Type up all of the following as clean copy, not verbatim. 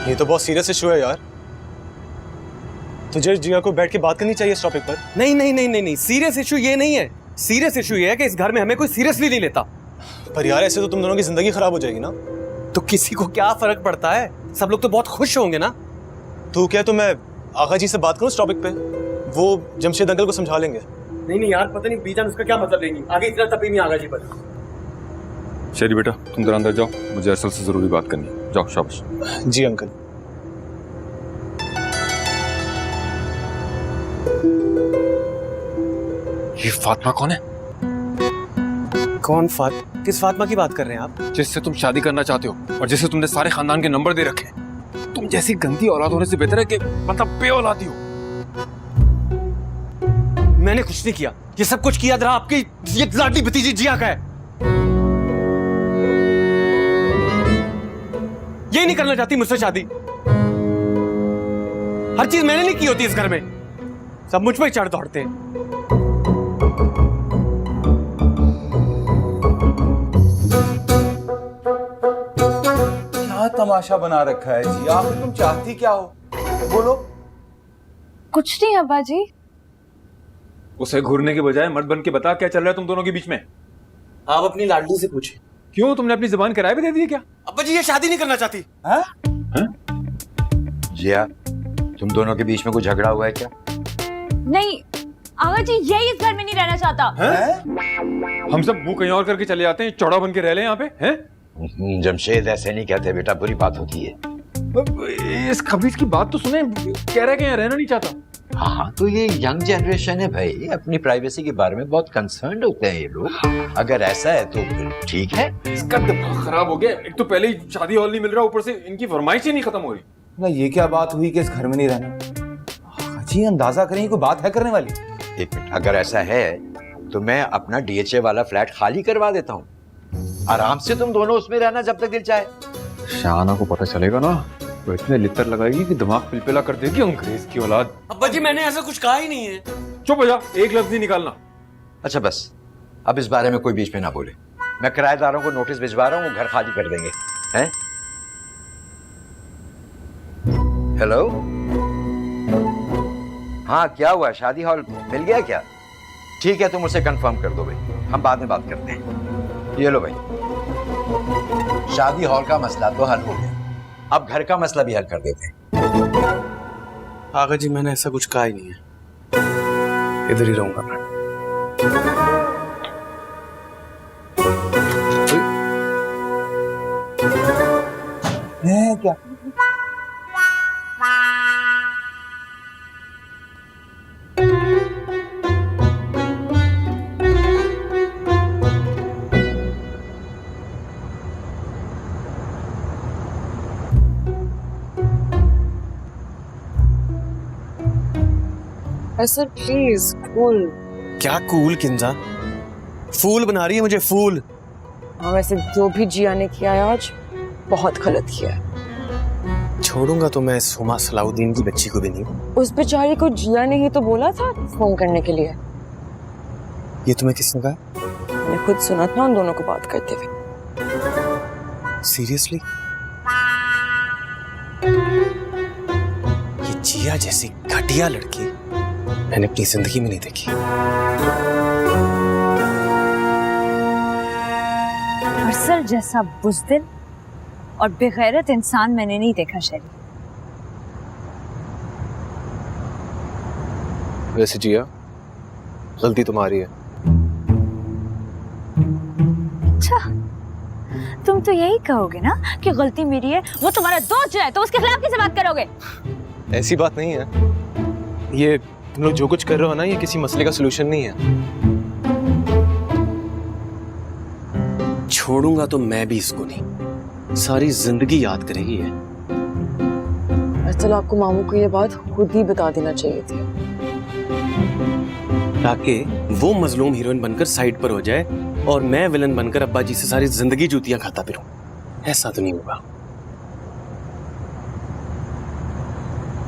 ये तो बहुत सीरियस इशू है यार। तुझे जिया को बैठ के बात करनी चाहिए इस टॉपिक पर। नहीं नहीं नहीं नहीं नहीं, सीरियस इशू ये नहीं है। सीरियस इशू ये है कि इस घर में हमें कोई सीरियसली नहीं लेता। पर यार ऐसे तो तुम दोनों की जिंदगी खराब हो जाएगी ना। तो किसी को क्या फर्क पड़ता है, सब लोग तो बहुत खुश होंगे ना। तू क्या, तो मैं आगा जी से बात करूं इस टॉपिक पे, वो जमशेद अंकल को समझा लेंगे। नहीं नहीं यार, पता नहीं बीजान उसका क्या मतलब लेंगी, आगे इतना तभी नहीं आगा जी पर। शेरी बेटा तुम जरा अंदर जाओ, मुझे असल से जरूरी बात करनी है। जाओ शाबाश। जी अंकल। ये फातिमा कौन है? कौन किस फातिमा की बात कर रहे हैं आप? जिससे तुम शादी करना चाहते हो और जिससे तुमने सारे खानदान के नंबर दे रखे। तुम जैसी गंदी औलाद होने से बेहतर है कि मतलब बे औलादी हो। मैंने कुछ नहीं किया, ये सब कुछ किया जरा आपकी ये लाडली भतीजी जिया का है। ये नहीं करना चाहती मुझसे शादी। हर चीज मैंने नहीं की होती इस घर में, सब मुझ पर ही चढ़ दौड़ते हैं। क्या तमाशा बना रखा है जी, आखिर तुम चाहती क्या हो? बोलो। कुछ नहीं अब्बा जी। उसे घूरने के बजाय मर्द बन के बता क्या चल रहा है तुम दोनों के बीच में। आप अपनी लाडली से पूछे। क्यों, तुमने अपनी जुबान किराए पे दे दी है क्या? अब्बा जी ये शादी नहीं करना चाहती। जिया, तुम दोनों के बीच में कोई झगड़ा हुआ है क्या? नहीं आगा जी, यही इस घर में नहीं रहना चाहता। हम सब मुंह कहीं और करके चले जाते हैं, चौड़ा बन के रह ले यहाँ पे हैं? जमशेद ऐसे नहीं कहते बेटा, बुरी बात होती है। इस खबीज की बात तो सुने, कह रहा है कि यहाँ रहना नहीं चाहता। हाँ तो ये यंग जनरेशन है भाई, अपनी प्राइवेसी के बारे में बहुत कंसर्न होते हैं ये लोग। अगर ऐसा है तो फिर ठीक है। इसका दिमाग खराब हो गया, एक तो पहले ही शादी हॉल नहीं मिल रहा, ऊपर से इनकी फरमाइश ही नहीं खत्म हो रही। ना ये क्या बात हुई कि इस घर में नहीं रहना? जी अंदाजा करें कोई बात है करने वाली। एक मिनट, अगर ऐसा है तो मैं अपना डीएचए वाला फ्लैट खाली करवा देता हूँ, आराम से तुम दोनों उसमें रहना जब तक दिल चाहे। शाहाना को पता चलेगा ना, वो इतने लित्तर लगाएगी कि दिमाग पिलपिला कर देगी अंग्रेज की औलाद। अब्बा जी मैंने ऐसा कुछ कहा ही नहीं है। चुप हो जा, एक लफ्ज नहीं निकालना। अच्छा बस, अब इस बारे में कोई बीच में ना बोले। मैं किराएदारों को नोटिस भिजवा रहा हूँ, वो घर खाली कर देंगे। हैं? हेलो, हाँ क्या हुआ, शादी हॉल मिल गया क्या? ठीक है तुम उसे कंफर्म कर दो भाई, हम बाद में बात करते हैं। ये लो भाई, शादी हॉल का मसला तो हल हो गया, अब घर का मसला भी हल कर देते हैं। आगा जी मैंने ऐसा कुछ कहा ही नहीं है, इधर ही रहूंगा मैं। है क्या? Sir please cool. क्या कूल किंजा? फूल बना रही है मुझे, फूल। हाँ वैसे जो भी जिया ने किया है आज बहुत गलत किया है। छोड़ूंगा तो मैं सुमा सलाउद्दीन की बच्ची को भी नहीं। उस बेचारी को जिया ने ही तो बोला था फोन करने के लिए। ये तुम्हें किसने कहा? मैंने खुद सुना था उन दोनों को बात करते हुए। सीरियसली? ये जिया जैसी घटिया लड़की मैंने अपनी जिंदगी में नहीं देखी। अरसल जैसा बुज़दिल और बेगैरत इंसान मैंने नहीं देखा शेरी। वैसे जिया, गलती तुम्हारी है। अच्छा, तुम तो यही कहोगे ना कि गलती मेरी है। वो तुम्हारा दोस्त जो है तो उसके खिलाफ कैसे बात करोगे? ऐसी बात नहीं है, ये तुम लोग जो कुछ कर रहे हो ना, ये किसी मसले का सलूशन नहीं है। छोड़ूंगा तो मैं भी इसको नहीं, सारी जिंदगी याद करेगी ये। असल आपको मामू को ये बात खुद ही बता देना चाहिए थी, ताकि वो मजलूम हीरोइन बनकर साइड पर हो जाए और मैं विलन बनकर अब्बा जी से सारी जिंदगी जूतियां खाता फिरूं। ऐसा तो नहीं होगा।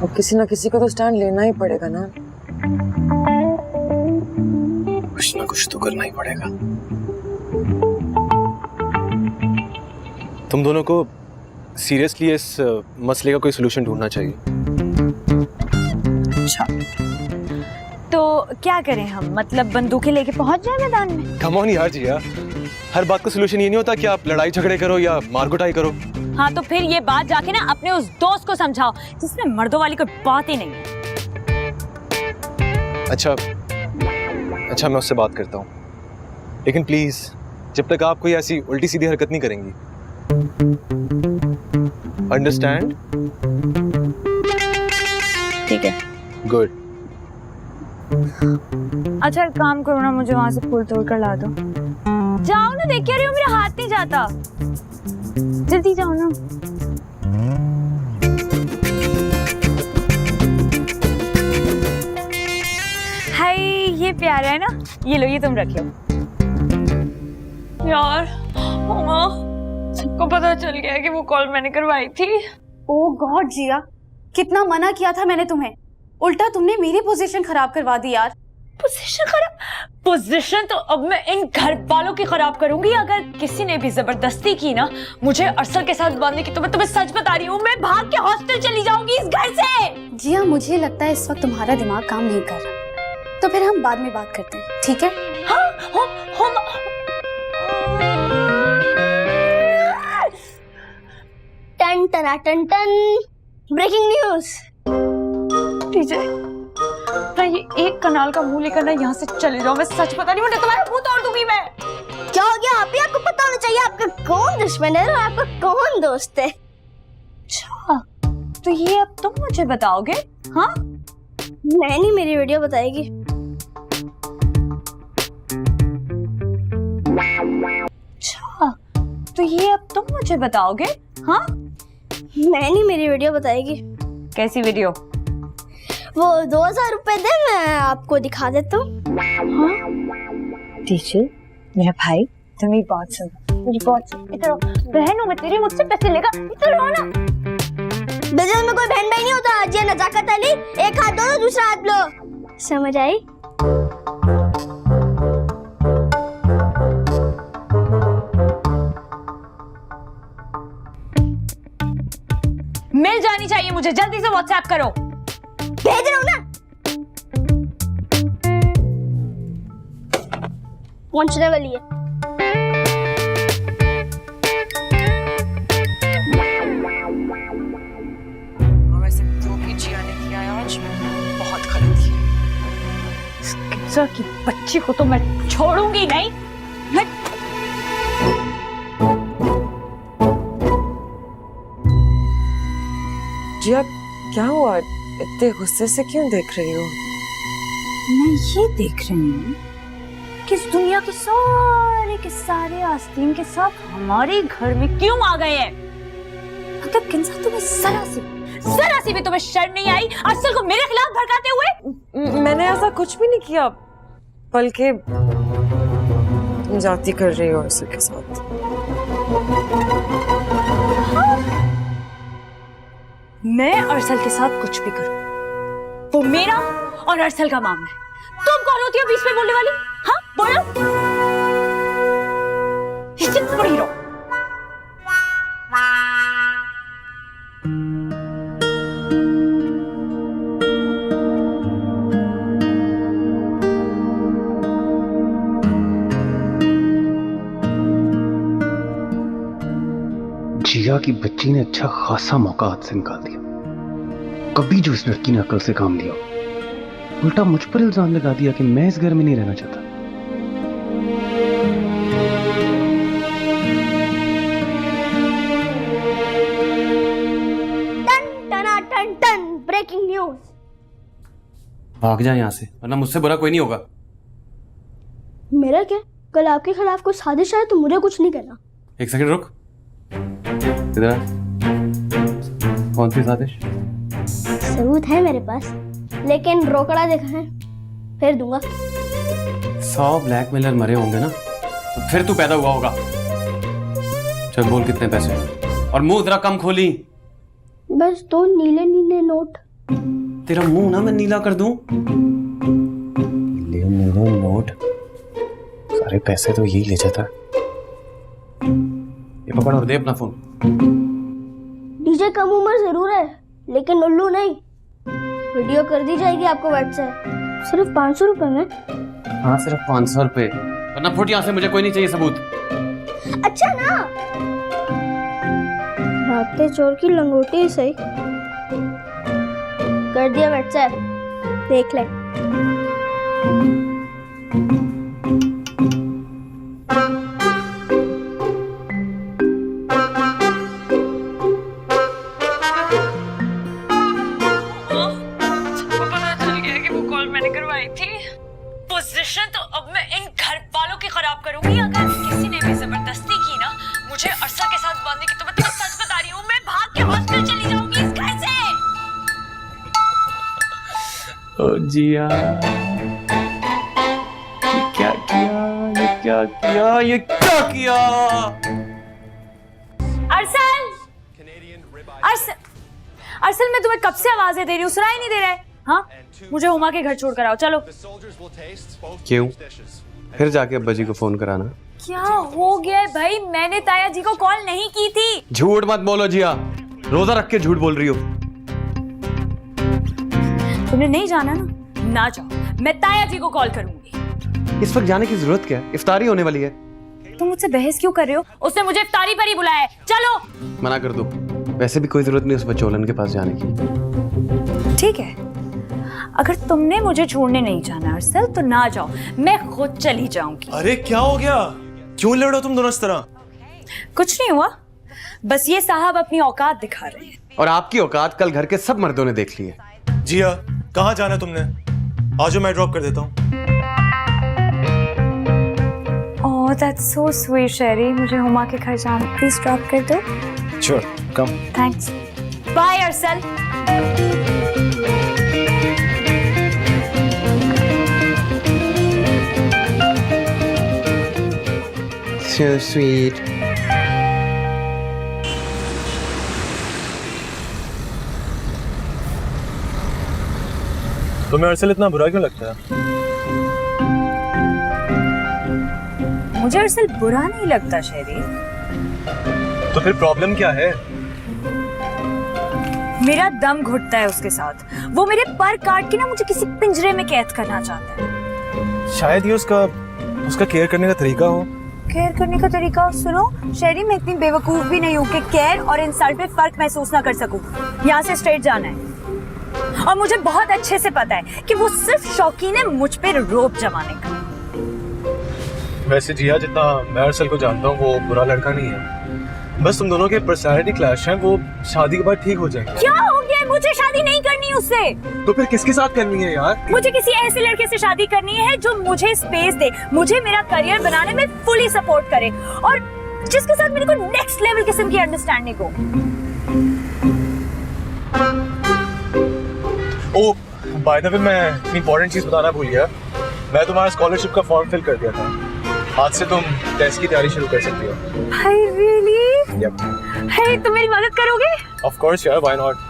अब किसी ना किसी को तो स्टैंड लेना ही पड़ेगा ना। कुछ ना कुछ तो करना ही पड़ेगा। तुम दोनों को सीरियसली इस मसले का कोई सोल्यूशन ढूंढना चाहिए। अच्छा, तो क्या करें हम? मतलब बंदूकें लेके पहुंच जाए मैदान में? कम ऑन यार जिया, हर बात का सोल्यूशन ये नहीं होता कि आप लड़ाई झगड़े करो या मारकुटाई करो। हाँ, तो फिर ये बात जाके ना अपने उस दोस्त को समझाओ जिसमें मर्दों वाली कोई बात ही नहीं है। अच्छा मैं उससे बात करता हूँ, लेकिन प्लीज जब तक आप कोई ऐसी उल्टी सीधी हरकत नहीं करेंगी। अंडरस्टैंड? ठीक है। गुड। अच्छा एक काम करो ना, मुझे वहां से फूल तोड़ कर ला दो। जाओ ना, देख क्या रही हो, मेरा हाथ नहीं जाता। जल्दी जाओ ना। हाय, ये प्यारा है ना, ये लो, ये तुम रख लो। यार मम्मा, सबको पता चल गया कि वो कॉल मैंने करवाई थी। ओह गॉड जिया, कितना मना किया था मैंने तुम्हें, उल्टा तुमने मेरी पोजीशन खराब करवा दी यार। पोजीशन खराब? पोजीशन तो अब मैं इन घर वालों की खराब करूंगी। अगर किसी ने भी जबरदस्ती की ना मुझे अरसल के साथ बांधने की, तो मैं तुम्हें सच बता रही हूँ, मैं भाग के हॉस्टल चली जाऊंगी इस घर से। जिया, मुझे लगता है इस वक्त तुम्हारा दिमाग काम नहीं कर रहा, तो फिर हम बाद में बात करते हैं, ठीक है? हाँ, हम टन टना टन टन, ब्रेकिंग न्यूज। डीजे, ना ये एक कनाल का मुंह लेकर ना यहाँ से चले जाओ, मैं सच बता रही हूँ, तुम्हारा मुंह तोड़ दूंगी मैं। क्या हो गया? आप ही आपको पता होना चाहिए आपका कौन दुश्मन है और आपका कौन दोस्त है। अच्छा, तो ये अब तुम मुझे बताओगे? हाँ, मैं नहीं, मेरी वीडियो बताएगी। अच्छा, तो ये अब तुम मुझे बताओगे? हाँ, मैं नहीं, मेरी वीडियो बताएगी। कैसी वीडियो? वो 2000 रुपए दे, मैं आपको दिखा देता हूँ। हाँ? डीजे, मेरा भाई, तुम मेरी बात सुनो, मेरी बात सुनो। इधर आओ, बहन हूँ मैं तेरी, मुझसे पैसे लेगा, इधर आओ ना। बिजनेस में कोई बहन भाई नहीं होता। जी नजाकत अली, एक हाथ दो, दूसरा हाथ लो, समझ आई? मिल जानी चाहिए मुझे, जल्दी से व्हाट्सएप करो। भेज रहा हूँ ना, पहुंचने वाली है। वैसे जो भी जिया ने किया है आज बहुत गलत किया। किस्सा की बच्ची को तो मैं छोड़ूंगी नहीं। मैं जिया, क्या हुआ? इतने गुस्से से क्यों देख रही हो? मैं ये देख रही हूँ कि इस दुनिया के सारे आस्तीन के साथ हमारे घर में क्यों आ गए हैं? मतलब किंसा, तुम्हें जरा सी भी तुम्हें शर्म नहीं आई अरसल को मेरे खिलाफ भड़काते हुए? मैंने ऐसा कुछ भी नहीं किया, बल्कि तुम जाती कर रही हो अरसल के साथ। मैं अरसल के साथ कुछ भी करूं, वो मेरा और अरसल का मामला है। तुम कौन होती हो बीच में बोलने वाली? हाँ बोलो, चुप पड़ी रहो। जिया की बच्ची ने अच्छा खासा मौका हाथ से निकाल दिया। कभी जो इस लड़की ने अकल से काम लिया, उल्टा मुझ पर इल्जाम लगा दिया कि मैं इस घर में नहीं रहना चाहता। टन टना टन टन, ब्रेकिंग न्यूज। भाग जा यहाँ से, वरना मुझसे बुरा कोई नहीं होगा। मेरा क्या? कल आपके खिलाफ कुछ साजिश है तो मुझे कुछ नहीं कहना। एक सेकंड रुक, इधर आ। कौन सी साजिश? सबूत है मेरे पास, लेकिन रोकड़ा देखा है, फिर दूंगा। 100 ब्लैकमेलर मरे होंगे ना, तो फिर तू पैदा हुआ होगा। चल बोल कितने पैसे, और मुंह जरा कम खोली। बस 2 नीले नीले नोट। तेरा मुंह ना मैं नीला कर दूं। नीले नीले नोट, सारे पैसे तो यही ले जाता। ये पकड़ और दे अपना फोन। जीजा कम उम्र जरूर है, लेकिन उल्लू नहीं। वीडियो कर दी जाएगी आपको व्हाट्सएप, सिर्फ 500 रुपए में। हाँ सिर्फ 500 रुपए, वरना फुट यहाँ से, मुझे कोई नहीं चाहिए सबूत। अच्छा ना, भागते चोर की लंगोटी ही सही। कर दिया व्हाट्सएप, देख ले। पोजीशन तो अब मैं इन घर वालों की खराब करूंगी। अगर किसी ने भी जबरदस्ती की ना मुझे अरसा के साथ बांधने की, तो मैं तुम्हें सच बता रही हूँ, मैं भाग के हॉस्टल चली जाऊंगी इस घर से। ओ जिया, ये क्या किया, ये क्या किया, ये क्या किया? अरसल, अरसल मैं तुम्हें कब से आवाजें दे रही हूँ, सुनाई नहीं दे रहा है? हाँ, मुझे हुमा के घर छोड़कर आओ, चलो। क्यों? फिर जाके अब्बा जी को फोन कराना। क्या हो गया है भाई? मैंने ताया जी को कॉल नहीं की थी। झूठ मत बोलो जिया, रोजा रख के झूठ बोल रही हो। तुमने नहीं जाना ना, ना जाओ, मैं ताया जी को कॉल करूंगी। इस वक्त जाने की जरूरत क्या है? इफ्तारी होने वाली है। तुम मुझसे बहस क्यों कर रहे हो? उसने मुझे इफ्तारी पर ही बुलाया है, चलो। मना कर दो, वैसे भी कोई जरूरत नहीं उस बचोलन के पास जाने की। ठीक है, अगर तुमने मुझे छोड़ने नहीं जाना अरसल तो ना जाओ, मैं खुद चली जाऊंगी। अरे क्या हो गया, क्यों लड़ रहे हो तुम दोनों इस तरह? कुछ नहीं हुआ, बस ये साहब अपनी औकात दिखा रहे हैं। और आपकी औकात कल घर के सब मर्दों ने देख ली है। जिया, कहाँ जाना है तुमने? आज मैं ड्रॉप कर देता हूँ। ओह दैट्स सो स्वीट शेरी, मुझे हुमा के घर जाना, प्लीज ड्रॉप कर दो। Sure, come. Thanks, bye Arsal. So sweet. तुम्हें अरसल इतना बुरा क्यों लगता है? मुझे अरसल बुरा नहीं लगता शेरी। तो फिर प्रॉब्लम क्या है? मेरा दम घुटता है उसके साथ। वो मेरे पर काट के ना मुझे किसी पिंजरे में कैद करना चाहता है। शायद ये उसका केयर करने का तरीका हो। केयर करने का तरीका? सुनो शेरी, मैं इतनी बेवकूफ भी नहीं हूँ कि केयर और इंसल्ट में फर्क महसूस ना कर सकूं। यहाँ से स्ट्रेट जाना है, और मुझे बहुत अच्छे से पता है कि वो सिर्फ शौकीन है मुझ पे रोब जमाने का। वैसे जिया, जितना मैं अरसल को जानता हूँ वो बुरा लड़का नहीं है, बस तुम दोनों के पर्सनालिटी क्लैश हैं, वो शादी के बाद ठीक हो जाएंगे। क्या हो गया? मुझे शादी नहीं करनी उससे। तो फिर किसके साथ करनी है यार? मुझे किसी ऐसे लड़के से शादी करनी है जो मुझे स्पेस दे, मुझे मेरा करियर बनाने में फुली सपोर्ट करे, और जिसके साथ मेरे को नेक्स्ट लेवल किस्म की अंडरस्टैंडिंग हो। ओ बाय द वे, मैं इंपॉर्टेंट चीज बताना भूल गया, मैं तुम्हारा स्कॉलरशिप का फॉर्म फिल कर दिया था। आज से तुम टेस्ट की तैयारी शुरू कर सकती हो। हाय रियली? Yep. हे, तुम मेरी मदद करोगे? Of course यार, why not?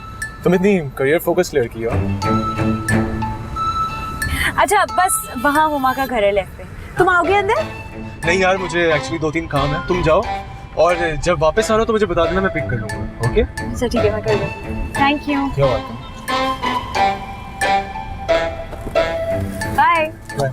तुम इतनी करियर फोकस लड़की हो। अच्छा, बस वहाँ हुमा का घर है लेफ्ट पे, तुम आओगे अंदर? नहीं यार, मुझे एक्चुअली 2-3 काम है, तुम जाओ, और जब वापस आ रहा हो तो मुझे बता देना, मैं पिक कर लूंगा। ओके? अच्छा ठीक है, मैं कर दूँ। Thank you. क्या बात है? बाय। बाय।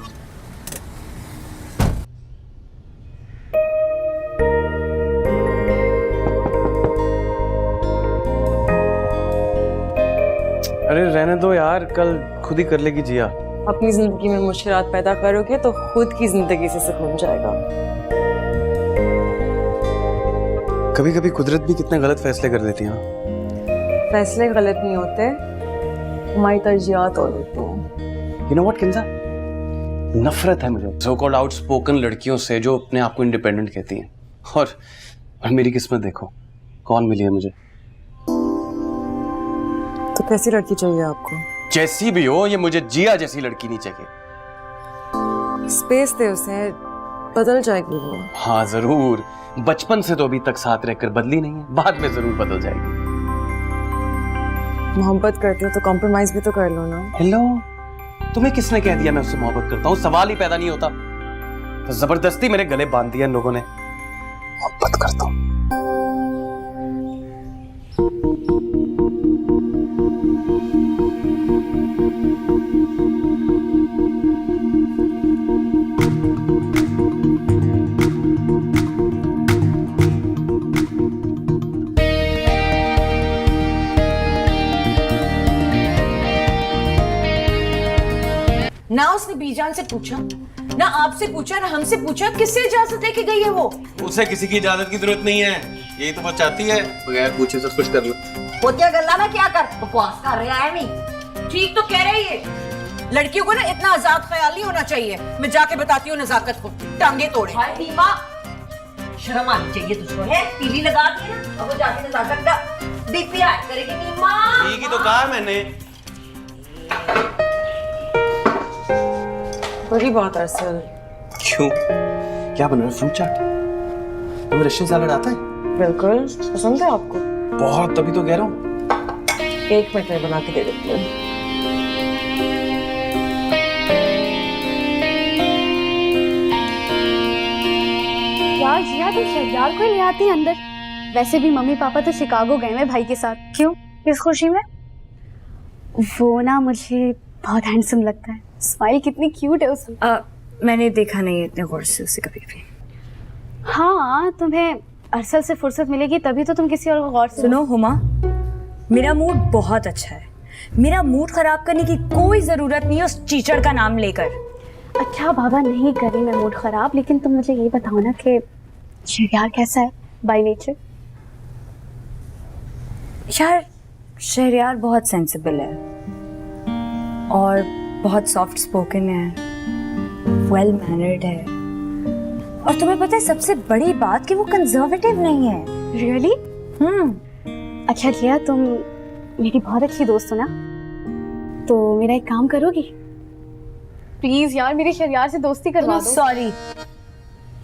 अरे रहने दो यार, कल खुद ही कर लेगी जिया। अपनी जिंदगी में मुश्किलात पैदा करोगे तो खुद की जिंदगी से सुकून जाएगा। कभी कभी कुदरत भी कितने गलत फैसले कर देती है। फैसले गलत नहीं होते, हमारी तरजीहात और होती हैं। You know what, Kinza? नफरत है मुझे सो कॉल्ड आउटस्पोकन लड़कियों से जो अपने आप को इंडिपेंडेंट कहती हैं। और मेरी किस्मत देखो, कौन मिली है मुझे। तो कैसी लड़की चाहिए आपको? जैसी भी हो, ये मुझे जिया जैसी लड़की नहीं चाहिए। स्पेस दे उसे, बदल जाएगी वो। हाँ जरूर, बचपन से तो अभी तक साथ रहकर बदली नहीं है, बाद में जरूर बदल जाएगी। मोहब्बत करती हो तो कॉम्प्रोमाइज भी तो कर लो ना। हेलो, तुम्हें किसने कह दिया मैं उससे मोहब्बत करता हूँ? सवाल ही पैदा नहीं होता। तो जबरदस्ती मेरे गले बांध दिया इन लोगों ने। मोहब्बत करता हूँ। ना उसने बीजान से पूछा, ना आपसे पूछा, ना हमसे पूछा, किससे इजाजत लेके गई है वो? उसे किसी की इजाजत की जरूरत नहीं है, यही तो वो चाहती है, बगैर पूछे सब कुछ कर लो। पोतिया गल्ला ना क्या कर, बकवास कर रहा है नहीं। ठीक तो कह रही है, लड़कियों को ना इतना आजाद ख्याल नहीं होना चाहिए। मैं जाके बताती हूँ नजाकत को, टांगे तोड़े। हाय दीपा, शर्म आनी चाहिए तुझको, है? टीवी लगा दी ना, अब वो जाके नजाकत का बीपी हाई करेगी। नीमा ठीक ही तो कहा मैंने। बड़ी बात है अरसल। क्यों, क्या बना रहा है? फ्रूट चाट? तुम्हें रशियन सैलड आता है? बिल्कुल पसंद है आपको? बहुत, तभी तो कह रहा हूँ। 1 मिनट में बना के दे देती हूँ। यार जिया तो शहजाद को ले आती है अंदर। वैसे भी मम्मी पापा तो शिकागो गए हैं भाई के साथ। क्यों, किस खुशी में? वो ना मुझे बहुत हैंडसम लगता है, स्माइल कितनी क्यूट है उसकी। मैंने देखा नहीं है इतने गौर से उसे कभी भी। हाँ, तुम्हें अरसल से फुर्सत मिलेगी तभी तो तुम किसी और को गौर से। सुनो हुमा, मेरा मूड बहुत अच्छा है, मेरा मूड खराब करने की कोई जरूरत नहीं है उस चीचड़ का नाम लेकर। अच्छा बाबा, नहीं करी मैं मूड खराब, लेकिन तुम मुझे ये बताओ ना कि शहरयार कैसा है बाय नेचर? यार शहरयार बहुत सेंसिबल है और बहुत सॉफ्ट स्पोकन है, वेल मैनर्ड है, और तुम्हें पता है सबसे बड़ी बात कि वो कंजर्वेटिव नहीं है। रियली? अच्छा जिया, तुम मेरी बहुत अच्छी दोस्त हो ना, तो मेरा एक काम करोगी? प्लीज यार, मेरे शहरयार से दोस्ती करवा दो। सॉरी,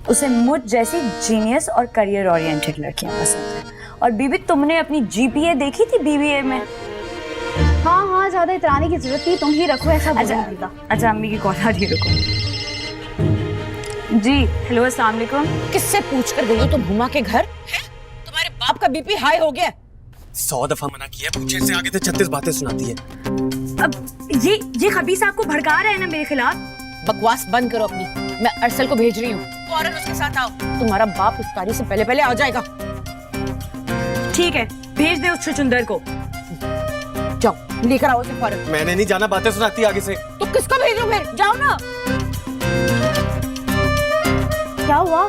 उसे मुझ जैसी जीनियस और करियर ओरिएंटेड लड़कियां पसंद है। और बीबी, तुमने अपनी जीपीए देखी थी बीबीए में? हाँ हाँ, ज्यादा इतराने की जरूरत नहीं, तुम ही रखो ऐसा। अच्छा अम्मी की कॉल आ रही है, रुको। जी हेलो, अस्सलाम वालेकुम। किससे पूछ कर गई हो तुम हुमा के घर? है? तुम्हारे बाप का बीपी हाई हो गया? 100 दफा मना किया, पूछे से आगे तो 36 बातें सुनाती है। अब ये खबीस आपको भड़का रहे हैं ना मेरे खिलाफ। बकवास बंद करो अपनी, मैं अरसल को भेज रही हूँ, फौरन उसके साथ आओ। तुम्हारा बाप इफ्तारी से पहले पहले आ जाएगा। ठीक है, भेज दे उस छुचुंदर को। जाओ लेकर आओ उसे फौरन। मैंने नहीं जाना, बातें सुनाती आगे से। तो किसको भेजो फिर? जाओ ना। क्या हुआ?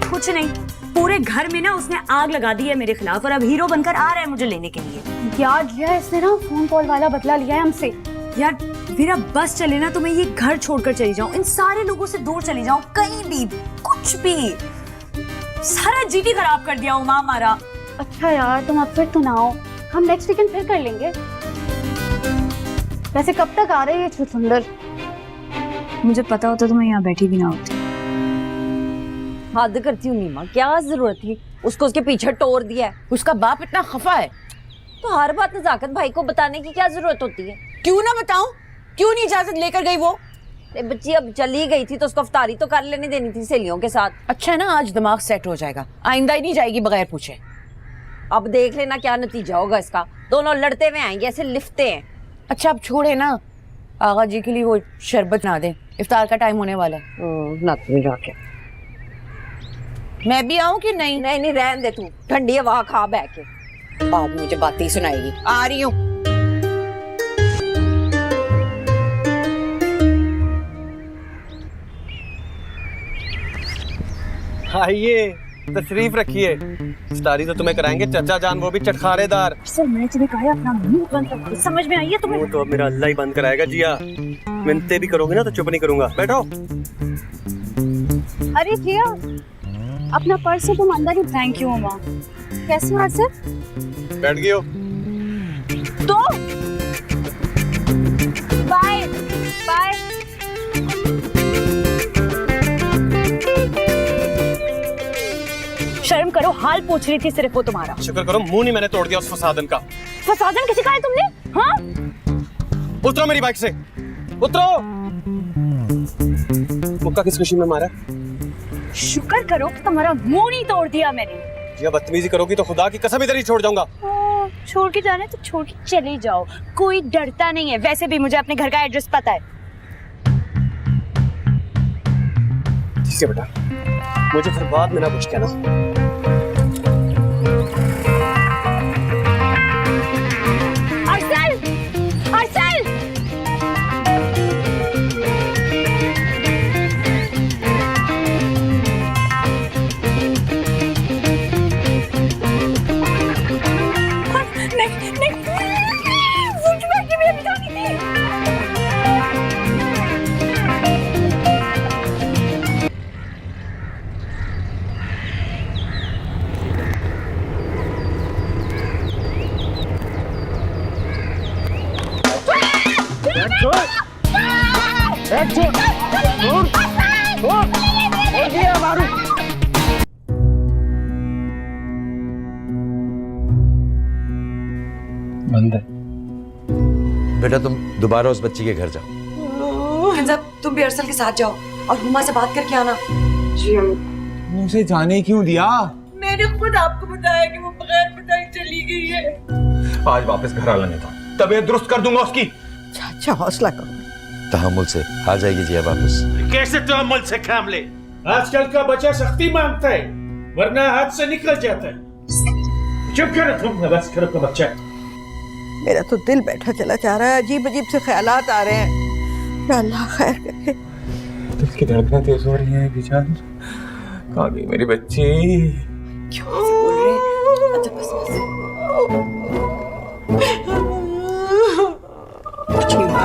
कुछ नहीं, पूरे घर में ना उसने आग लगा दी है मेरे खिलाफ और अब हीरो बनकर आ रहा है मुझे लेने के लिए। यार जिया, इसने ना फोन कॉल वाला बदला लिया है हमसे। यार मेरा बस चले ना तो मैं ये घर छोड़कर चली जाऊं, इन सारे लोगों से दूर चली जाऊं, कहीं भी कुछ भी। सारा जीटी खराब कर दिया उमा हमारा। अच्छा यार, तुम अब फिर तो ना आओ, हम नेक्स्ट वीकेंड फिर कर लेंगे। वैसे कब तक आ रही है छुचुंदर? मुझे पता होता तो मैं यहाँ बैठी भी ना होती। हद करती हूँ नीमा, क्या जरूरत थी उसको उसके पीछे टोर दिया है? उसका बाप इतना खफा है तो हर बात नजाकत भाई को बताने की क्या जरूरत होती है? क्यों ना बताऊं? क्यों नहीं इजाजत लेकर गई वो? बच्ची अब चली गई थी तो उसको इफ्तारी तो कर लेने देनी थी सहेलियों के साथ। अच्छा है ना, आज दिमाग सेट हो जाएगा, आइंदा ही नहीं जाएगी बगैर पूछे। अब देख लेना क्या नतीजा होगा इसका, दोनों लड़ते हुए आएंगे, ऐसे लिफ्ते हैं। अच्छा अब छोड़े ना, आगा जी के लिए वो शरबत ना दे, इफ्तार का टाइम होने वाला है। ना तुम जाके, मैं भी आऊं कि नहीं? नहीं नहीं, रहने दे तू, ठंडी हवा खा बैठ के, बाद में मुझे बातें ही सुनाएगी। आ रही हूँ। आइए, तशरीफ रखिए। इफ्तारी तो तुम्हें कराएंगे चाचा जान, वो भी चटखारेदार। सर मैंने तुम्हें कहा अपना मुंह बंद रखो, समझ में आई है तुम्हें? वो तो अब मेरा अल्लाह ही बंद कराएगा जिया। मिन्नतें भी करोगे ना तो चुप नहीं करूंगा। बैठो। अरे जिया, अपना पर्स है तुम अंदर ही। Thank you Uma. कैसे हो सर? बैठ गए हो? तो बाय बाय। शर्म करो, हाल पूछ रही थी सिर्फ वो तुम्हारा। शुक्र करो मुंह नहीं मैंने तोड़ दिया उस फसादन का। फसादन किसी का है तुमने? हाँ, उतरो मेरी बाइक से, उतरो। मुक्का किस खुशी में मारा? शुक्र करो कि तुम्हारा मुंह नहीं तोड़ दिया मैंने। ये बदतमीजी करोगी तो खुदा की कसम इधर ही छोड़ जाऊंगा। छोड़ के जाना है तो छोड़ के चले जाओ, कोई डरता नहीं है। वैसे भी मुझे अपने घर का एड्रेस पता है। ठीक है बेटा, मुझे फिर बाद में ना कुछ कहना। अरसल! अरसल! बंद है। बेटा तुम दोबारा उस बच्ची के घर जाओ। किंजब तुम भी अरसल के साथ जाओ और हुमा से बात करके आना। जी अम्मी। उसे जाने क्यों दिया? मैंने खुद आपको बताया कि वो बगैर बताए चली गई है। आज वापस घर आ लेने दो, तबीयत दुरुस्त कर दूंगा उसकी। चाचा हौसला करो। तहम्मुल से आ जाएगी जिया वापस। कैसे तहम्मुल से काम ले? आजकल का बच्चा सख्ती मांगता है, वरना हाथ से निकल जाता है। चुप करो तुम, बस करो को बच्चा। मेरा तो दिल बैठा चला जा रहा है, अजीब अजीब से ख्यालात आ रहे हैं। या अल्लाह खैर करे। दिल की धड़कनें तेज हो रही हैं बेचारी। कहाँ गई मेरी बच्ची? क्यों ऐसे बोल रहे हैं? अच्छा बस कुछ नहीं हुआ।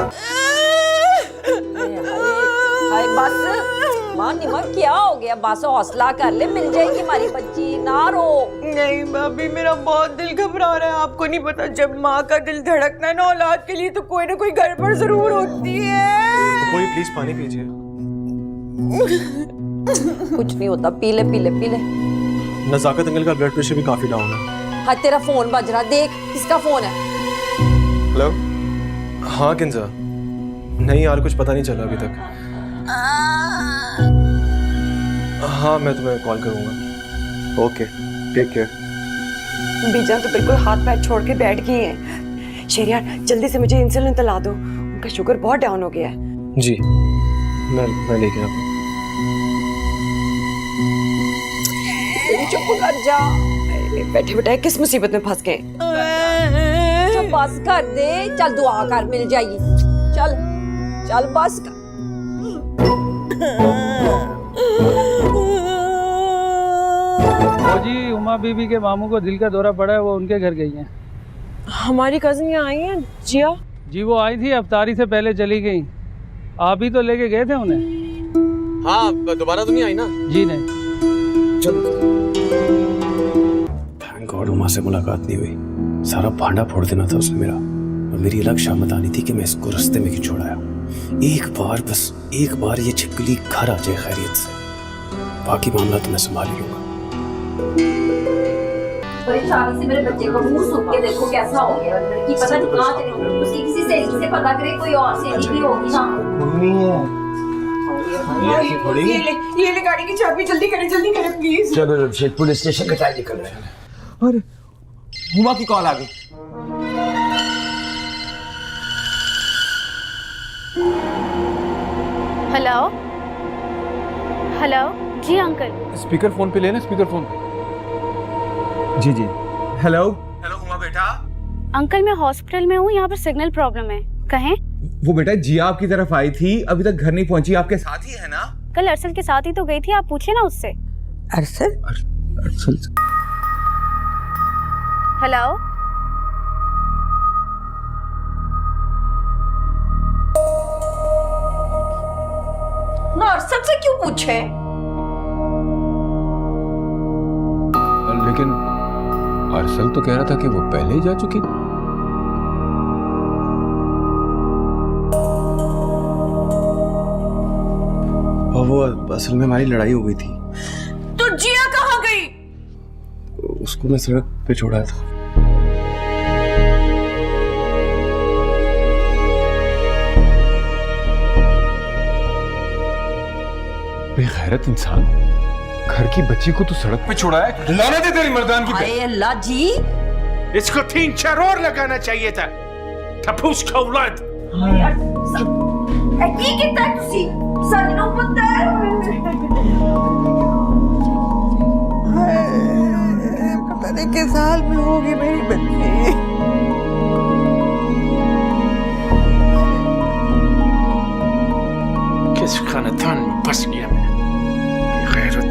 हाय बस माँ निमक क्या हो गया? बस हौसला कर ले, मिल जाएगी हमारी बच्ची, ना रो। नहीं भाभी, मेरा बहुत दिल घबरा रहा है। आपको नहीं पता, जब माँ का दिल धड़कना है ना औलाद के लिए, तो कोई ना कोई गड़बड़ जरूर होती है। कोई प्लीज पानी पीजिए। कुछ नहीं होता, पी ले पी ले पी ले। नजाकत अंकल का ब्लड प्रेशर भी काफी डाउन है। हाँ तेरा फोन बज रहा, देख किसका फोन है। हेलो। हाँ किंजा। नहीं यार, कुछ पता नहीं चला अभी तक। हाँ मैं तुम्हें कॉल करूंगा। Okay, take care. बीजा तो बिल्कुल हाथ पैर छोड़ के बैठ गई हैं। शेरियार जल्दी से मुझे इंसुलिन दिला दो, उनका शुगर बहुत डाउन हो गया है। जी मैं लेके आता हूँ। चुप कर जा। बैठे बैठे किस मुसीबत में फंस गए। चल बस कर दे, चल दुआ कर, मिल जाएगी। चल चल बस कर। जी उमा बीबी के मामू को दिल का दौरा पड़ा है, वो उनके घर गई हैं। हमारी कजिन यहाँ आई हैं जिया। जी वो आई थी, अफ्तारी से पहले चली गई। आप ही तो लेके गए थे उन्हें। हाँ दोबारा तो नहीं आई ना? जी नहीं। थैंक गॉड उमा से मुलाकात नहीं हुई। सारा भांडा फोड़ देना था उसने मेरा, और मेरी अलग शामत आनी थी कि मैं इसको रास्ते में क्यों छोड़ाया। एक बार, बस एक बार ये छिपकली घर आ जाए खैरियत से, बाकी मामला तो मैं संभाल ही लूंगा। परेशानी से मेरे बच्चे को मुंह सूख के देखो कैसा हो गया। लड़की पता नहीं कहाँ चली गई। उसी किसी सहेली से पता करे, कोई और सहेली भी होगी ना। ये ले गाड़ी की चाबी, जल्दी करें प्लीज। चलो जमशेद, पुलिस स्टेशन का टाइम निकल रहा है। अरे हुमा की कॉल आ गई। Hello hello. जी अंकल। स्पीकर फोन पे लेना, स्पीकर फोन पे। जी जी। हेलो हेलो हुमा बेटा। अंकल मैं हॉस्पिटल में हूँ, यहाँ पर सिग्नल प्रॉब्लम है। कहें? वो बेटा जिया आपकी तरफ आई थी, अभी तक घर नहीं पहुंची। आपके साथ ही है ना? कल अरसल के साथ ही तो गई थी, आप पूछिए ना उससे। अरसल? अरसल। हेलो। ना अरसल से क्यों पूछे? लेकिन अरसल तो कह रहा था कि वो पहले ही जा चुकी थी। और वो असल में हमारी लड़ाई हो गई थी। तो जिया कहाँ गई? उसको मैं सड़क पे छोड़ा था। बेगैरत इंसान, घर की बच्ची को तो सड़क पे छोड़ा है। लानत है तेरी मर्दान की। अरे अल्लाह जी, इसको 3-4 और लगाना चाहिए था। ठपूस का औलाद। की कितना तुसी सन्नो पुत्र। पता नहीं किस हाल में होगी मेरी बच्ची। किस खानदान में फंस गया मैं। बेगैरत।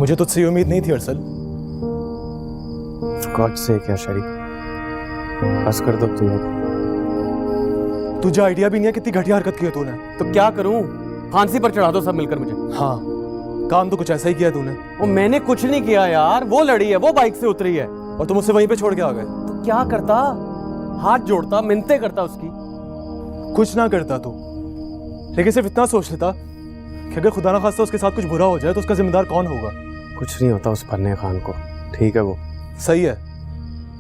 मुझे तुझसे ये उम्मीद नहीं थी अरसल। गॉड से क्या शरी, बस कर दो तुम लोग। तुझे आइडिया भी नहीं है कितनी घटिया हरकत की है तूने। तो क्या करूं, फांसी पर चढ़ा दो सब मिलकर मुझे। हाँ, काम तो कुछ ऐसा ही किया तूने। वो मैंने कुछ नहीं किया यार, वो लड़ी है, वो बाइक से उतरी है। और तुम उसे वहीं पे छोड़ के आ गए। तो क्या करता, हाथ जोड़ता, मिन्नतें करता उसकी। कुछ ना करता तू, लेकिन सिर्फ इतना सोच लेता कि अगर खुदा ना खास्ता उसके साथ कुछ बुरा हो जाए तो उसका जिम्मेदार कौन होगा। कुछ नहीं होता उस फन्ने खान को, ठीक है वो सही है।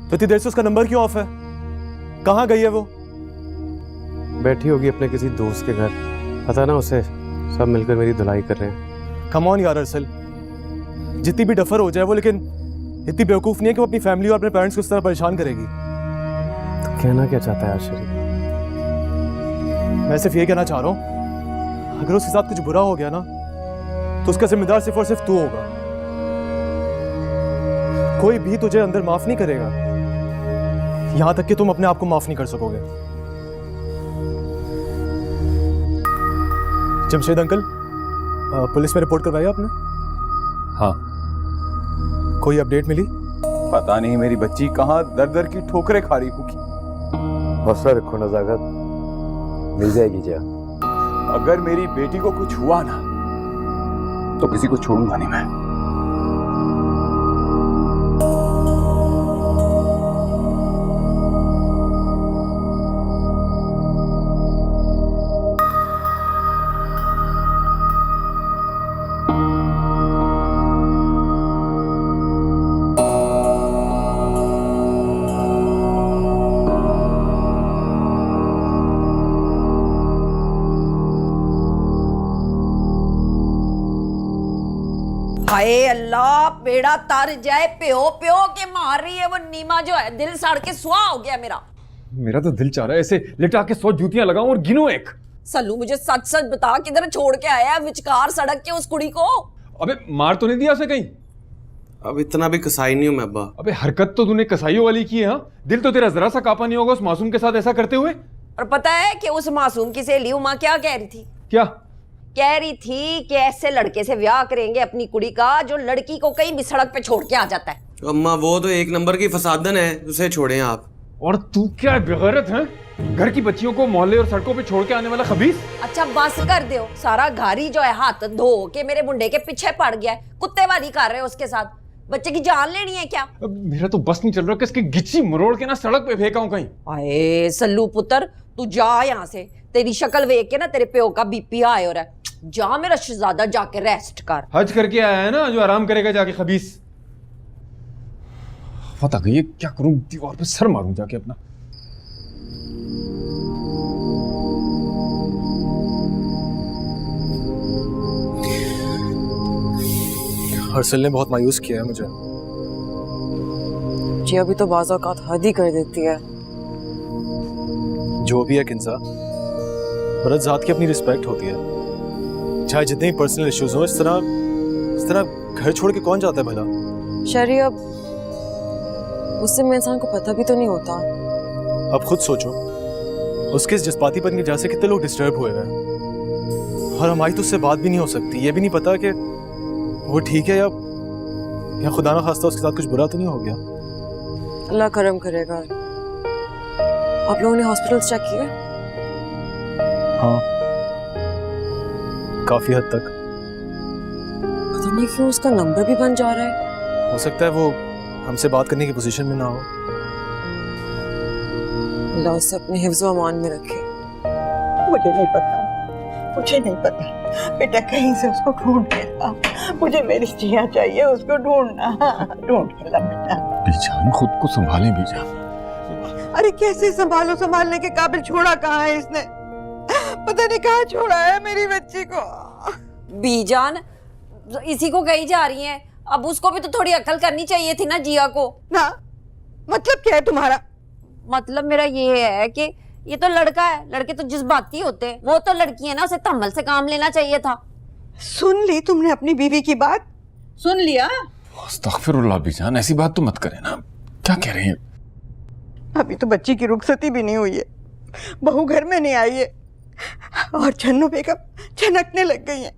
तो इतनी देर से उसका नंबर क्यों ऑफ है? कहाँ गई है वो? बैठी होगी अपने किसी दोस्त के घर, पता ना उसे। सब मिलकर मेरी धुलाई कर रहे हैं। कम ऑन यार अरसल, जितनी भी डफर हो जाए वो, लेकिन इतनी बेवकूफ़ नहीं है कि वो अपनी फैमिली और अपने पेरेंट्स को इस तरह परेशान करेगी। तो कहना क्या चाहता है यार शरीफ? मैं सिर्फ ये कहना चाह रहा हूँ, अगर उसके साथ कुछ बुरा हो गया ना तो उसका जिम्मेदार सिर्फ और सिर्फ तू होगा। कोई भी तुझे अंदर माफ नहीं करेगा, यहां तक कि तुम अपने आप को माफ नहीं कर सकोगे। जमशेद अंकल, पुलिस में रिपोर्ट करवाई आपने? हाँ। कोई अपडेट मिली? पता नहीं मेरी बच्ची कहाँ दर दर की ठोकरें खा रही होगी। हौसला रखो नजाकत, मिल जाएगी जा। अगर मेरी बेटी को कुछ हुआ ना तो किसी को छोड़ूंगा नहीं मैं। हाय अल्लाह, बेड़ा तर जाए, प्यो प्यो के मार रही है वो नीमा जो है, दिल सड़ के सुहा हो गया मेरा। मेरा तो दिल चाह रहा है ऐसे लिटा के 100 जूतियां लगाऊं और गिनूं एक। सल्लू मुझे सच सच बता, किधर छोड़ के आया विचकार सड़क के उस कुड़ी को? अबे मार तो नहीं दिया उसे कहीं? अब इतना भी कसाई नहीं हूं मैं अब्बा। अबे हरकत तो तूने कसाईयों वाली की है। हाँ, दिल तो तेरा जरा सा कापा नहीं होगा उस मासूम के साथ ऐसा करते हुए। और पता है कि उस मासूम की सहेली उमा क्या कह रही थी? क्या कह रही थी कि ऐसे लड़के से ब्याह करेंगे अपनी कुड़ी का जो लड़की को कहीं भी सड़क पे छोड़ के आ जाता है। अम्मा वो तो एक नंबर की फसादन है, उसे छोड़ें आप। और तू क्या बेगैरत है, घर की बच्चियों को मोहल्ले और सड़कों पे छोड़ के आने वाला खबीस। अच्छा बस कर दो, सारा घारी जो है हाथ धो के मेरे मुंडे के पीछे पड़ गया है, कुत्तेबाजी कर रहे हो उसके साथ। बच्चे की जान लेनी है क्या? मेरा तो बस नहीं चल रहा कि इसकी गिच्ची मरोड़ के ना सड़क पे फेंकाऊं कहीं। आए सल्लू पुत्र, तू जा यहाँ से, तेरी शक्ल देख के ना तेरे प्यो का बीपी हाई हो रहा है। जा मेरा शहजादा, जाके रेस्ट कर। हज करके आया है ना, जो आराम करेगा जाके खबीस। पता गई क्या करूं, दीवार पे सर मारूं जाके अपना। हर्षल ने बहुत मायूस किया है मुझे। जी अभी तो बाज़ औक़ात हद ही कर देती है। जो भी है किंजा, मर्द जात की अपनी रिस्पेक्ट होती है, चाहे जितने भी पर्सनल इश्यूज हो। इस तरह घर छोड़ के कौन जाता है भला? शरी अब उससे में इंसान को पता भी तो नहीं होता। अब खुद सोचो, उसके इस जज्बातीपन की वजह से कितने लोग डिस्टर्ब हुए हैं, और हमारी तो उससे बात भी नहीं हो सकती। ये भी नहीं पता कि वो ठीक है या खुदा ना खास्ता उसके साथ कुछ बुरा तो नहीं हो गया। अल्लाह करम करेगा। आप लोगों ने हॉस्पिटल्स चेक किए? हाँ, काफी हद तक। पता नहीं क्यों उसका नंबर भी बन जा रहा है। हो सकता है वो हमसे बात करने की पोजीशन में ना हो। अल्लाह उसे अपने हिफ्ज़ व अमान में रखे। मुझे नहीं पता, मुझे नहीं पता बेटा, कहीं से उसको ढूंढ के ला। मुझे मेरी जिया चाहिए, उसको ढूंढना, ढूंढ के ला बेटा। बीजान खुद को संभाले बीजान। अरे कैसे संभालो, संभालने के काबिल छोड़ा कहाँ है इसने? पता नहीं कहाँ छोड़ा है मेरी बच्ची को। बीजान इसी को कही जा रही है, अब उसको भी तो थोड़ी अकल करनी चाहिए थी ना जिया को। ना मतलब क्या है तुम्हारा? मतलब मेरा ये है कि ये तो लड़का है, लड़के तो जज्बाती होते हैं, वो तो लड़की है ना, उसे तम्मल से काम लेना चाहिए था। सुन ली तुमने अपनी बीवी की बात? सुन लिया? अस्तगफिरुल्लाह बीजान, ऐसी बात तो मत करें ना। क्या कह रही हैं? अभी तो बच्ची की रुखसती भी नहीं हुई है, बहू घर में नहीं आई है, और छन्नू बेगम छनकने लग गई है।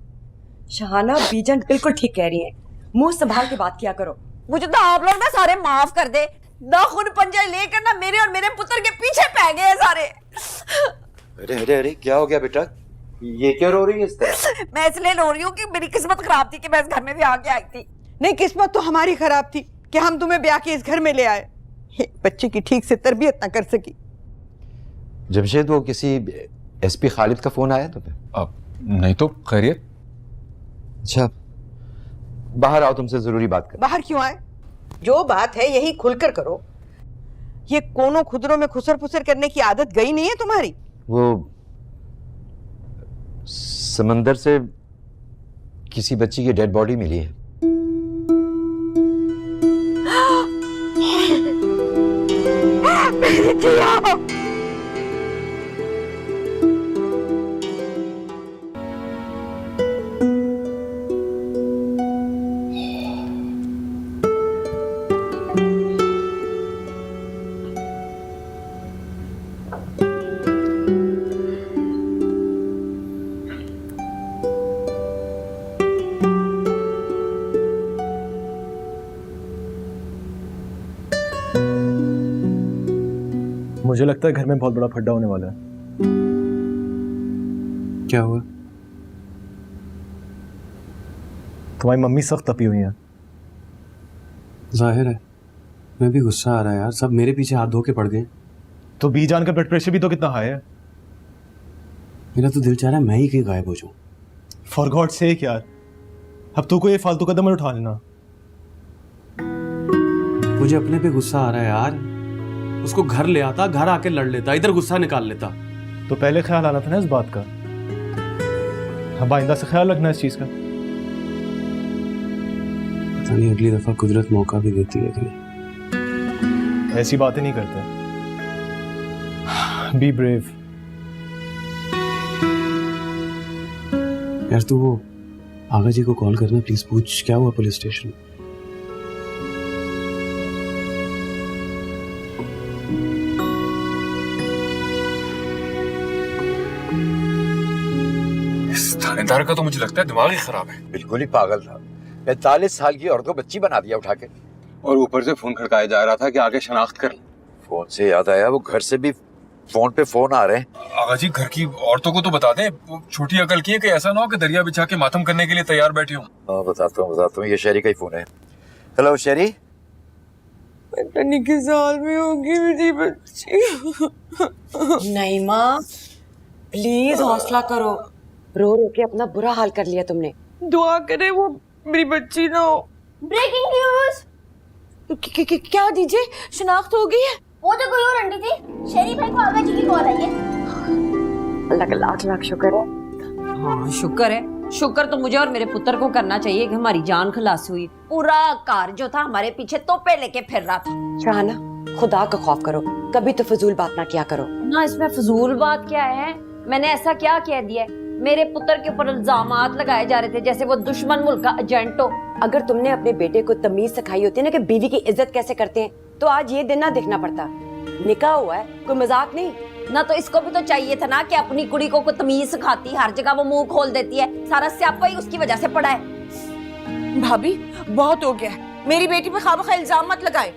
शहाना बीजन बिल्कुल ठीक कह रही है। मुंह संभाल के बात किया करो। मुझे तो आप लोग ना सारे माफ कर दे। नाखून पंजे लेकर ना मेरे और मेरे पुत्र के पीछे पै गए हैं सारे। अरे अरे अरे, क्या हो गया बेटा? ये क्यों रो रही है इस तरह? मैं इसलिए रो रही हूँ कि मेरी किस्मत खराब थी कि मैं इस घर में भी आके आई थी। नहीं, किस्मत तो हमारी खराब थी कि हम तुम्हें ब्याह के इस घर में ले आए। एक बच्चे की ठीक से तरबियत ना कर सकी। जमशेद, वो किसी एसपी खालिद का फोन आया तुम्हें? अब नहीं तो खैरियत। अच्छा, बाहर आओ, तुमसे जरूरी बात कर। बाहर क्यों आए? जो बात है यही खुलकर करो। ये कोनों खुदरों में खुसर फुसर करने की आदत गई नहीं है तुम्हारी? वो समंदर से किसी बच्ची की डेड बॉडी मिली है। मेरी जिया! मुझे लगता है घर में बहुत बड़ा फड्डा होने वाला है। क्या हुआ? तुम्हारी मम्मी सख्त तपी हुई है। जाहिर है, मैं भी गुस्सा आ रहा है यार। सब मेरे पीछे हाथ धो के पड़ गए। तो बीजान का ब्लड प्रेशर भी तो कितना हाई है। मेरा तो दिल चाह रहा है मैं ही कहीं गायब हो जाऊं। फॉर गॉड सेक यार, अब तू कोई फालतू कदम मत उठा लेना। मुझे अपने पे गुस्सा आ रहा है यार। उसको घर ले आता, घर आके लड़ लेता, इधर गुस्सा निकाल लेता। तो पहले ख्याल आना था ना इस बात का। अब आइंदा से ख्याल रखना इस चीज का। पता नहीं अगली दफा कुदरत मौका भी देती है कि नहीं। ऐसी बातें नहीं करते। Be brave. यार तू वो आगा जी को कॉल करना प्लीज, पूछ क्या हुआ पुलिस स्टेशन। थानेदार का तो मुझे लगता है दिमाग ही खराब है। बिल्कुल ही पागल था। 45 साल की औरत को बच्ची बना दिया उठा के। और ऊपर से फोन खड़काया जा रहा था कि आगे शनाख्त कर। फोन से याद आया, वो घर से भी फोन पे फोन आ रहे हैं। आगा जी, घर की औरतों को तो बता दें, वो छोटी अकल की है कि ऐसा ना हो कि दरिया बिछा के मातम करने के लिए तैयार बैठी हूँ। हाँ, बताता हूँ। ये शहरी का ही फोन है। हेलो शहरी। पता नहीं किस हाल में होगी मेरी बच्ची। नहीं माँ, प्लीज हौसला करो। रो रो के अपना बुरा हाल कर लिया तुमने। दुआ करे वो मेरी बच्ची ना हो। Breaking news. क्या दीजिए, शनाख्त हो गई है? वो तो कोई और आंटी थी। शेरी भाई को आगा जी की कॉल आई है। अल्लाह का लाख लाख शुक्र है। हाँ शुक्र है। शुक्र तो मुझे और मेरे पुत्र को करना चाहिए कि हमारी जान खलास हुई। पूरा कार जो था हमारे पीछे तोपे लेके फिर रहा था। शाहाना, खुदा का खौफ करो, कभी तो फजूल बात ना किया करो। ना, इसमें फजूल बात क्या है? मैंने ऐसा क्या कह दिया? मेरे पुत्र के ऊपर इल्जामात लगाए जा रहे थे जैसे वो दुश्मन मुल्क का एजेंट हो। अगर तुमने अपने बेटे को तमीज सिखाई होती ना कि बीवी की इज्जत कैसे करते हैं, तो आज ये दिन ना देखना पड़ता। निकाह हुआ है, कोई मजाक नहीं ना। तो इसको भी तो चाहिए था ना कि अपनी कुड़ी को तमीज सिखाती। हर जगह वो मुंह खोल देती है, सारा स्यापा ही उसकी वजह से पड़ा है। भाभी बहुत हो गया है। मेरी बेटी पे खामखा इल्जाम मत लगाए।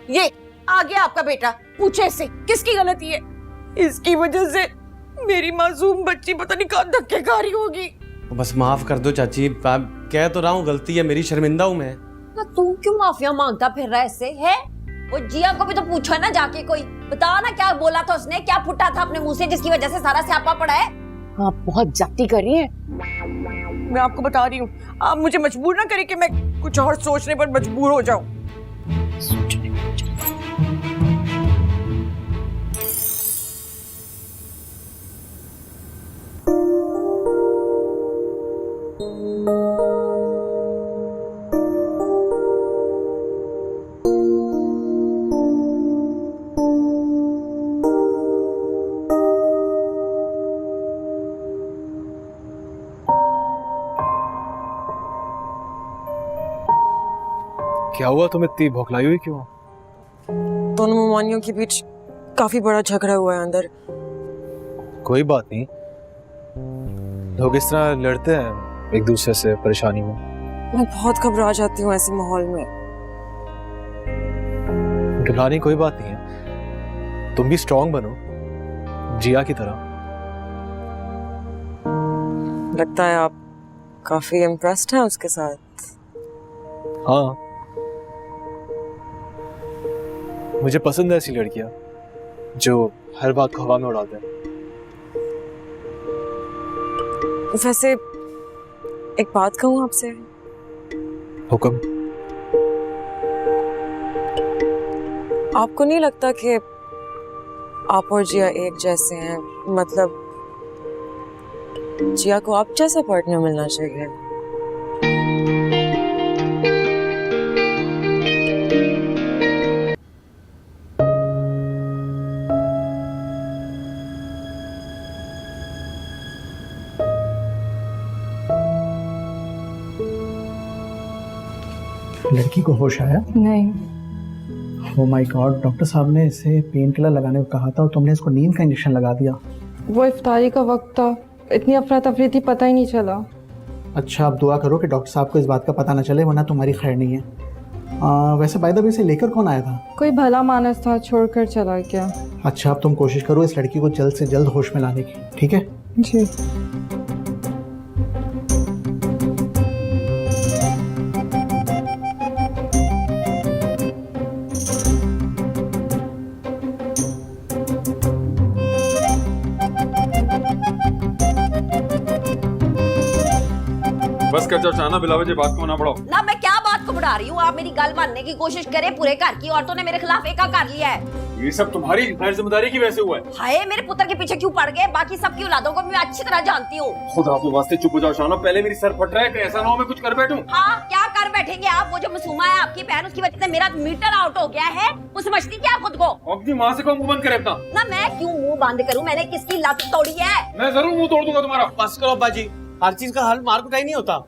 ये आ गया आपका बेटा, पूछे इससे किसकी गलती है? इसकी वजह से मेरी मासूम बच्ची पता नहीं कहाँ धक्के खा रही होगी। बस माफ कर दो चाची, कह तो रहा हूँ गलती है मेरी, शर्मिंदा हूँ मैं। ना तू क्यों माफिया मांगता फिर रहा है इससे है? वो जिया को भी तो पूछो ना जाके, कोई बता ना क्या बोला था उसने, क्या फुटा था अपने मुंह से जिसकी वजह से सारा स्यापा पड़ा है। आप बहुत जाती कर रही हैं। मैं आपको बता रही हूँ, आप मुझे मजबूर ना करें कि मैं कुछ और सोचने पर मजबूर हो जाऊं। क्या हुआ? तुम इतनी भौखलाई हुई क्यों? दोनों ममानियों के बीच काफी बड़ा झगड़ा हुआ है अंदर। कोई बात नहीं, लोग इस तरह लड़ते हैं एक दूसरे से परेशानी में। मैं बहुत घबरा जाती हूँ ऐसे माहौल में। घबराने की कोई बात नहीं है, तुम भी स्ट्रांग बनो जिया की तरह। लगता है आप काफी इम्प्रेस्ड हैं उसके साथ। हाँ, मुझे पसंद है ऐसी लड़कियां जो हर बात को हवा में उड़ा दें। वैसे एक बात कहूँ आपसे? हुक्म। आपको नहीं लगता कि आप और जिया एक जैसे हैं? मतलब जिया को आप जैसा पार्टनर मिलना चाहिए। लड़की को होश आया? नहीं। ओह माय गॉड, डॉक्टर साहब ने इसे पेन किलर लगाने को कहा था और तुमने इसको नींद का इंजेक्शन लगा दिया। वो इफ्तारी का वक्त था, इतनी अफरा तफरी थी, पता ही नहीं चला। अच्छा, आप दुआ करो कि डॉक्टर साहब को इस बात का पता ना चले, वरना तुम्हारी खैर नहीं है। वैसे बाय द वे इसे लेकर कौन आया था? कोई भला मानस था, छोड़कर चला गया। अच्छा, अब तुम कोशिश करो इस लड़की को जल्द से जल्द होश में लाने की, ठीक है? जी। बस कर जाओ चाहना बिलावे जे बात को ना बढ़ाओ। ना मैं क्या बात को बढ़ा रही हूँ, आप मेरी गल मानने की कोशिश करें। पूरे घर की औरतों ने मेरे खिलाफ एका कर लिया है। ये सब तुम्हारी गैर जिम्मेदारी की वजह से हुआ है। हाय, मेरे पुत्र के पीछे क्यों पड़ गए? बाकी सबकी औलादों को मैं अच्छी तरह जानती हूँ। खुदा के वास्ते चुप हो जाओ शाना, पहले मेरी सर फट रहा है कि ऐसा ना हो मैं कुछ कर बैठूं। हाँ, क्या कर बैठेंगे आप? वो जो मासूमा है आपकी बहन, उसकी वजह से मेरा मीटर आउट हो गया है। वो समझती क्या खुद को? अपनी माँ से कहो मुंह बंद करे अपना। ना मैं क्यों मुंह बंद करूँ? मैंने किसकी लत तोड़ी है? मैं जरूर मुंह तोड़ दूंगा तुम्हारा। बस करो अब्बा जी, हर चीज का हल मार कुटाई नहीं होता।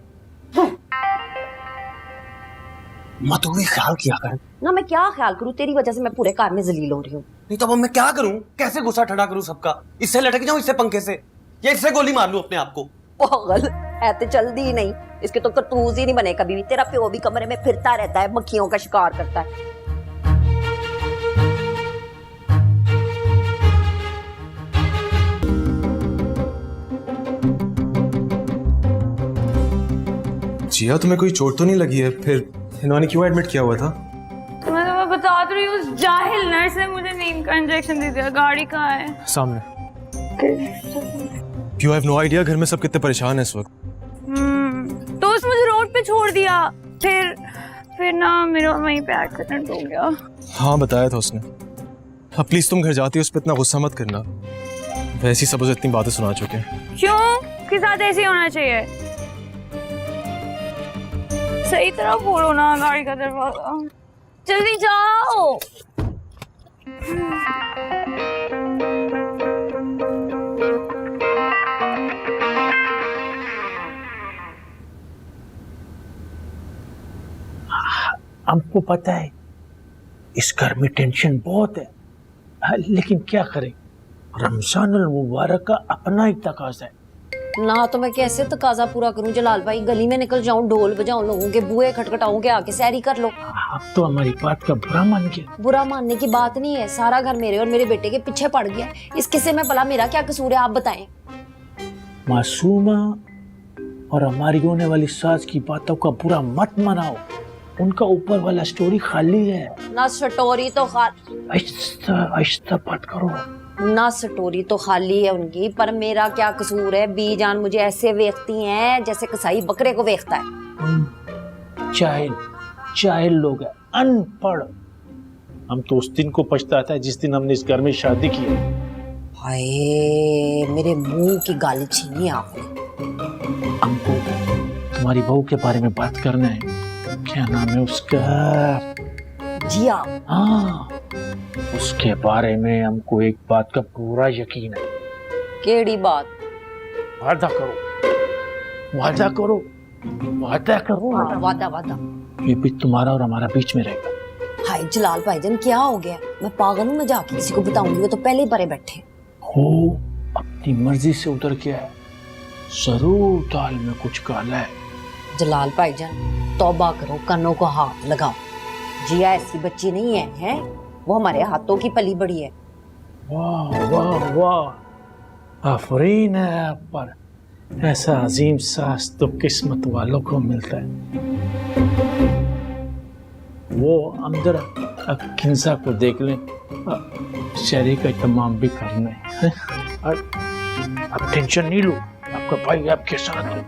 माँ तुम भी ख्याल किया कर। ना मैं क्या ख्याल करूँ? तेरी वजह से मैं पूरे घर में जलील हो रही हूँ। नहीं तो अब मैं क्या करूं? कैसे गुस्सा ठंडा करूं सबका? इससे लटक जाऊं इससे पंखे से, या इससे गोली मार लूं अपने आप को? पागल है तो चलती ही नहीं, इसके तो करतूस ही नहीं बने कभी भी। तेरा प्यो भी कमरे में फिरता रहता है, मक्खियों का शिकार करता है। जिया, तुम्हें कोई चोट तो नहीं लगी है? फिर इन्होंने क्यों एडमिट किया हुआ था? तो मैं बता तो रही हूँ, उस जाहिल नर्स ने मुझे नींद का इंजेक्शन दे दिया। गाड़ी कहाँ है? सामने। यू हैव नो आइडिया घर में सब कितने परेशान हैं इस वक्त। तो उसने मुझे रोड पे छोड़ दिया, फिर ना मेरा वहीं पे एक्सीडेंट हो गया। हाँ, बताया था उसने। अब प्लीज तुम घर जाती हो, उस पर इतना गुस्सा मत करना। वैसी सब उसे इतनी बातें सुना चुके हैं। क्यों? किस साथ ऐसे ही होना चाहिए? सही तरह खोलो ना गाड़ी का दरवाजा, जल्दी जाओ। हमको पता है इस घर में टेंशन बहुत है, लेकिन क्या करें, रमजान अल मुबारक का अपना ही तकाजा है। ना तो मैं कैसे तकाजा पूरा करूं जलाल भाई? गली में निकल जाऊं, ढोल बजाऊं, लोगों के बुए खटखटाऊं के आके सैरी कर लो। अब तो हमारी बात का बुरा मान गया। बुरा मानने की बात नहीं है, सारा घर मेरे और मेरे बेटे के पीछे पड़ गया। इस किस्से में भला मेरा क्या कसूर है, आप बताएं। मासूमा और हमारी होने वाली सास की बातों का बुरा मत मनाओ, उनका ऊपर वाला स्टोरी खाली है। ना स्टोरी तो आहिस्ता बात करो। ना स्टोरी तो खाली है उनकी, पर मेरा क्या कसूर है? बीजान मुझे ऐसे वेखती हैं जैसे कसाई बकरे को वेखता है। जाहिल लोग हैं, अनपढ़। हम तो उस दिन को पछताता है जिस दिन हमने इस घर में शादी की। हाय, मेरे मुंह की गाली छीनी आपने। हमको तुम्हारी बहू के बारे में बात करना है। क्या नाम है उसका? जिया। हाँ, उसके बारे में हमको एक बात का पूरा यकीन है। केड़ी बात? वादा करो, वादा करो, वादा करो। हाँ, वादा। ये भी तुम्हारा और हमारा बीच में रहेगा। हाय जलाल भाईजान, क्या हो गया? मैं पागल हूँ? मैं जाके किसी को बताऊंगी? वो तो पहले ही परे बैठे। हो, अपनी मर्जी से उतर गया है, जरूर दाल में कुछ काला है। जलाल भाईजान, तौबा करो, कानों को हाथ लगाओ। जिया ऐसी बच्ची नहीं है, हैं? वो हमारे हाथों की पली बड़ी है। वाह वाह वाह, आफरीन है आप पर। ऐसा अजीम सास तो किस्मत वालों को मिलता है। वो अंदर अब किंसा को देख लें, शहरी का तमाम भी करना है। और अब टेंशन नहीं लो, आपका भाई आपके साथ है।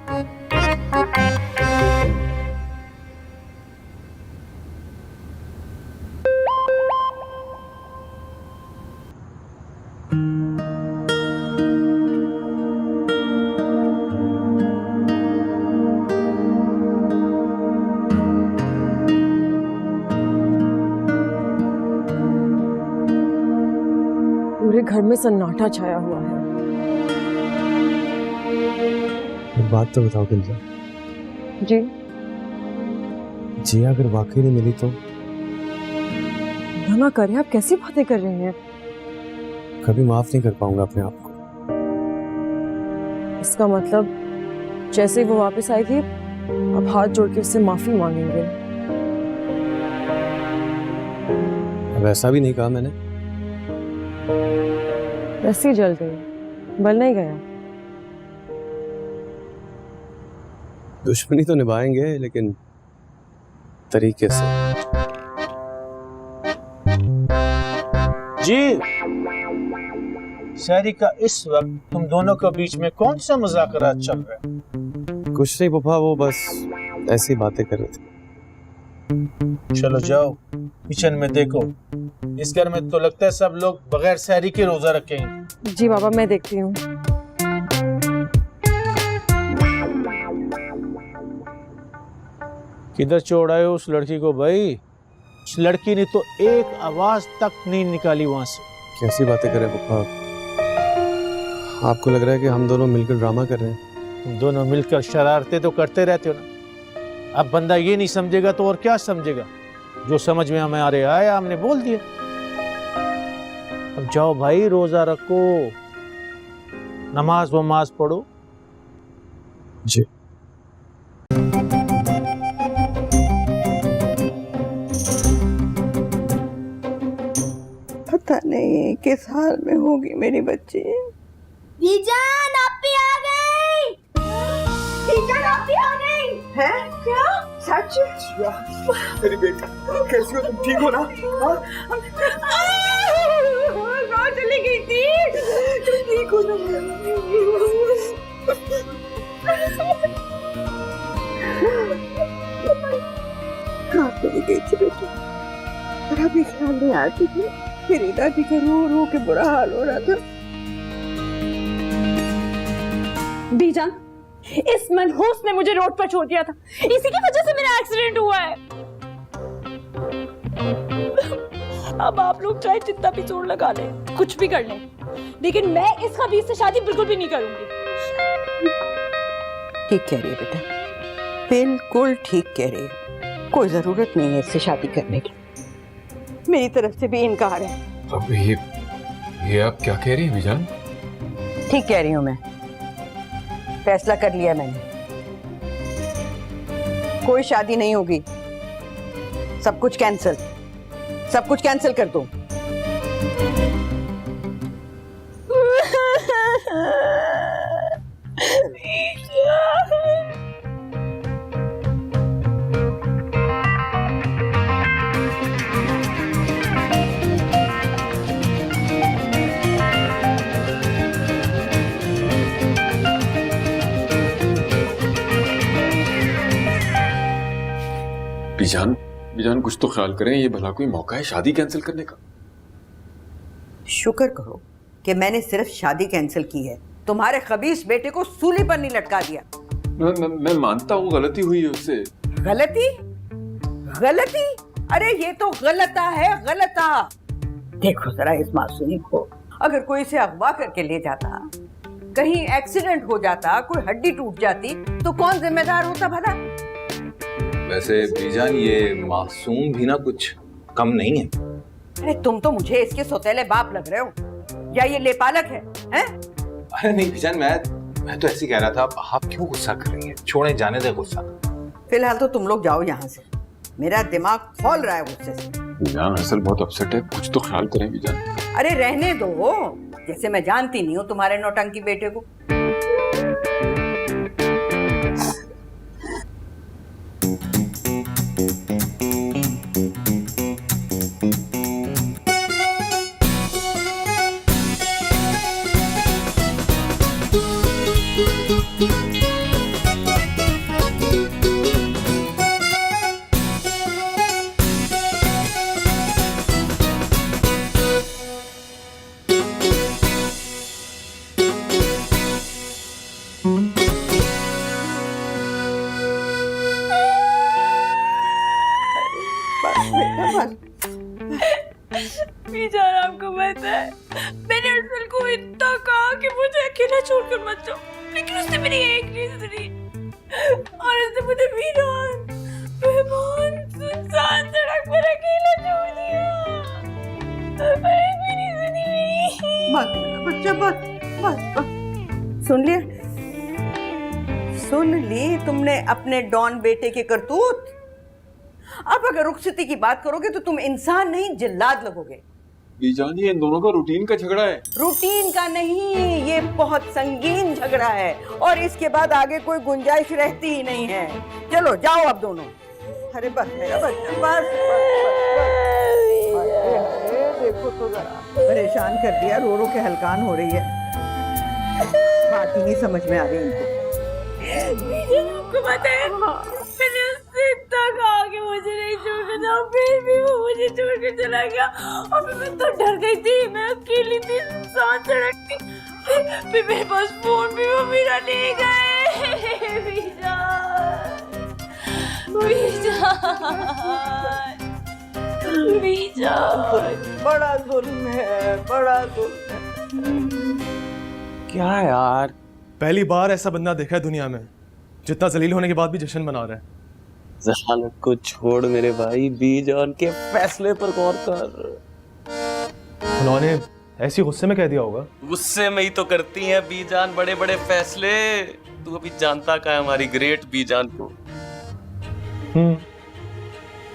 पूरे घर में सन्नाटा छाया हुआ है। एक बात तो बताओ किंजा, जी जिया अगर वाकई नहीं मिली तो? ना करें, आप कैसी बातें कर रहे हैं? कभी माफ नहीं कर पाऊंगा अपने आप को। इसका मतलब जैसे ही वो वापस आएगी आप हाथ जोड़ के उससे माफी मांगेंगे? अब ऐसा भी नहीं कहा मैंने। रस्सी जल गई, बल नहीं गया। दुश्मनी तो निभाएंगे, लेकिन तरीके से। जी शहरी का इस वक्त तुम दोनों के बीच में कौन सा मुज़ाकरा चल रहा है? कुछ नहीं पप्पा, वो बस ऐसी बातें कर रहे थे। चलो जाओ किचन में देखो। इस घर में तो लगता है सब लोग बगैर सहरी के रोजा रखेंगे। जी बाबा, मैं देखती हूँ। किधर छोड़ा है उस लड़की को भाई? उस लड़की ने तो एक आवाज तक नहीं निकाली वहां से। कैसी बातें कर रहे हैं पप्पा? आपको लग रहा है कि हम दोनों मिलकर ड्रामा कर रहे हैं? तुम दोनों मिलकर शरारतें तो करते रहते हो ना। अब बंदा ये नहीं समझेगा तो और क्या समझेगा? जो समझ में हमें आ रहा आया, हमने बोल दिया। अब जाओ भाई, रोजा रखो, नमाज वमाज पढ़ो। जी पता नहीं किस हाल में होगी मेरी बच्ची। बीजान आप भी आ गई। बीजान आप भी आ गई। हैं? क्या? सच? मेरी बेटी कैसी हो तुम? ठीक हो ना? कहाँ चली गई थी? तुम ठीक हो ना? कहाँ चली गई थी बेटी? तेरा भी ख्याल नहीं आती थी? मेरी दादी का रो रो के बुरा हाल हो रहा था। बीजान, इस मनहूस ने मुझे रोड पर छोड़ दिया था। इसी की वजह से मेरा एक्सीडेंट हुआ है। अब आप लोग चाहे जितना भी जोर लगा लें, कुछ भी कर लें, लेकिन मैं इस खबीस से शादी बिल्कुल भी नहीं करूंगी। ठीक कह रही है बेटा, बिल्कुल ठीक कह रही है। कोई जरूरत नहीं है इससे शादी करने की। मेरी तरफ से भी इनकार है। अब ये आप क्या कह रही हैं बीजान? ठीक कह रही हूँ मैं। फैसला कर लिया मैंने, कोई शादी नहीं होगी। सब कुछ कैंसिल, सब कुछ कैंसिल कर दो। बीजान कुछ तो ख्याल करें, ये भला कोई मौका है शादी कैंसिल करने का? शुक्र करो कि मैंने सिर्फ शादी कैंसिल की है, तुम्हारे खबीस बेटे को सूली पर नहीं लटका दिया। मैं मानता हूँ गलती हुई है उससे। गलती? गलती? अरे ये तो गलता है, गलता। देखो जरा इस मासूमी को, अगर कोई इसे अगवा करके ले जाता, कहीं एक्सीडेंट हो जाता, कोई हड्डी टूट जाती, तो कौन जिम्मेदार होता भला? वैसे बीजान ये मासूम भी ना कुछ कम नहीं है। अरे तुम तो मुझे इसके सौतेले बाप लग रहे हो, या ये लेपालक है, हैं? अरे नहीं बीजान, मैं तो ऐसे कह रहा था। आप क्यों गुस्सा कर रही हैं? छोड़े, जाने दे गुस्सा। फिलहाल तो तुम लोग जाओ यहाँ से, मेरा दिमाग खोल रहा है गुस्से से। जान असल बहुत अपसेट है, कुछ तो ख्याल करें भी जान। अरे रहने दो, जैसे मैं जानती नहीं हूँ तुम्हारे नौटंकी बेटे को। बीजान आपको पता है, मैंने अर्सल को इतना कहा कि मुझे अकेला छोड़कर मत जाओ, लेकिन उसने मेरी एक नहीं सुनी और उसने मुझे वीरान बेमान सुनसान सड़क पर अकेला छोड़ दिया। एक भी नहीं सुनी मेरी। बच्चा बस सुन लिया, सुन ली तुमने अपने डॉन बेटे के करतूत। अब अगर रुखसती की बात करोगे तो तुम इंसान नहीं जिल्लाद लगोगे। बीजान ये इन दोनों का रूटीन का झगड़ा है। रूटीन का नहीं, ये बहुत संगीन झगड़ा है और इसके बाद आगे कोई गुंजाइश रहती ही नहीं है। चलो जाओ अब दोनों। अरे बस मेरा बच्चा, बस देखो तो जरा, परेशान कर दिया, रो रो के हलकान हो रही है, बात ही नहीं समझ में आ रही इनको। आपको पता है, मैंने उससे इतना कहा कि मुझे नहीं छोड़कर जाओ, फिर भी वो मुझे छोड़कर चला गया और मैं तो डर गई थी। मैं अकेली थी, सुनसान सड़क थी, फिर मेरे पास फोन भी वो मेरा ले गए। बड़ा जुल्म है, बड़ा जुल्म है। क्या यार, पहली बार ऐसा बंदा देखा है दुनिया में जितना जलील होने के बाद भी जश्न मना रहा है। जहालत को छोड़ मेरे भाई, बीजान के फैसले पर गौर कर। उन्होंने ऐसी गुस्से में कह दिया होगा। गुस्से में ही तो करती हैं बीजान बड़े बड़े फैसले। तू अभी जानता का है हमारी ग्रेट बीजान को।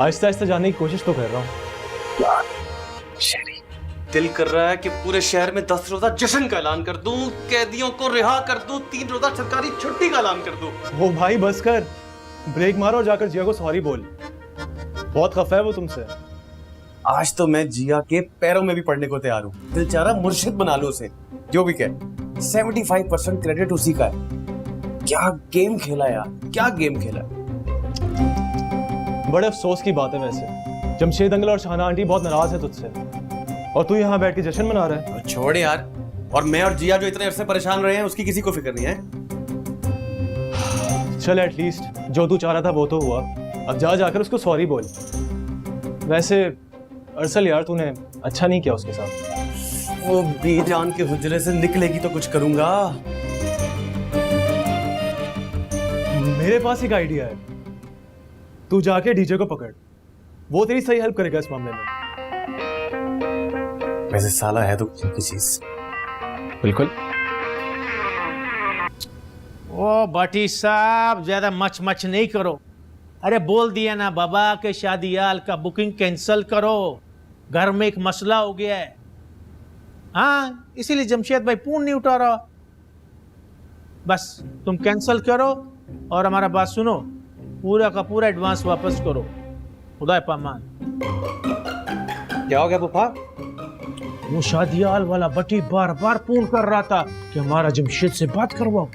आहिस्ता आहिस्ता जानने की कोशिश तो कर रहा हूँ। दिल कर रहा है कि पूरे शहर में 10 रोजा जश्न का ऐलान कर दूं, कैदियों को रिहा कर दूं, 3 रोजा सरकारी छुट्टी का ऐलान कर दूं। वो भाई बस कर, ब्रेक मारो और जाकर जिया को सॉरी बोल। बहुत खफा है वो तुमसे। आज तो मैं जिया के पैरों में भी पड़ने को तैयार हूँ। दिल चाह रहा मुर्शिद बना लो उसे, जो भी कहे। 75% क्रेडिट उसी का है। क्या गेम खेला यार, क्या गेम खेला। बड़े अफसोस की बात है वैसे, जमशेद अंकल और शाहना आंटी बहुत नाराज है तुझसे और तू यहाँ बैठ के जश्न मना रहा है। छोड़ यार, और मैं और जिया जो इतने अरसे परेशान रहे हैं उसकी किसी को फिक्र नहीं है। चल एटलीस्ट जो तू चाह रहा था वो तो हुआ, अब जा जाकर उसको सॉरी बोल। वैसे अरसल यार तूने अच्छा नहीं किया उसके साथ। वो बीजान के हुजरे से निकलेगी तो कुछ करूंगा। मेरे पास एक आइडिया है, तू जाके डीजे को पकड़, वो तेरी सही हेल्प करेगा इस मामले में। वैसे साला है तो की चीज। बिल्कुल। ओ भट्टी साहब, ज्यादा मच नहीं करो। अरे बोल दिया ना बाबा के शादीयाल का बुकिंग कैंसिल करो, घर में एक मसला हो गया है। हाँ, इसीलिए जमशेद भाई फोन नहीं उठा रहा। बस तुम कैंसिल करो और हमारा बात सुनो, पूरा का पूरा एडवांस वापस करो। खुदा पामान। क्या हो गया पुप्पा? वो शादीयाल वाला बटी बार बार फोन कर रहा था कि हमारा जमशेद से बात करवाओ।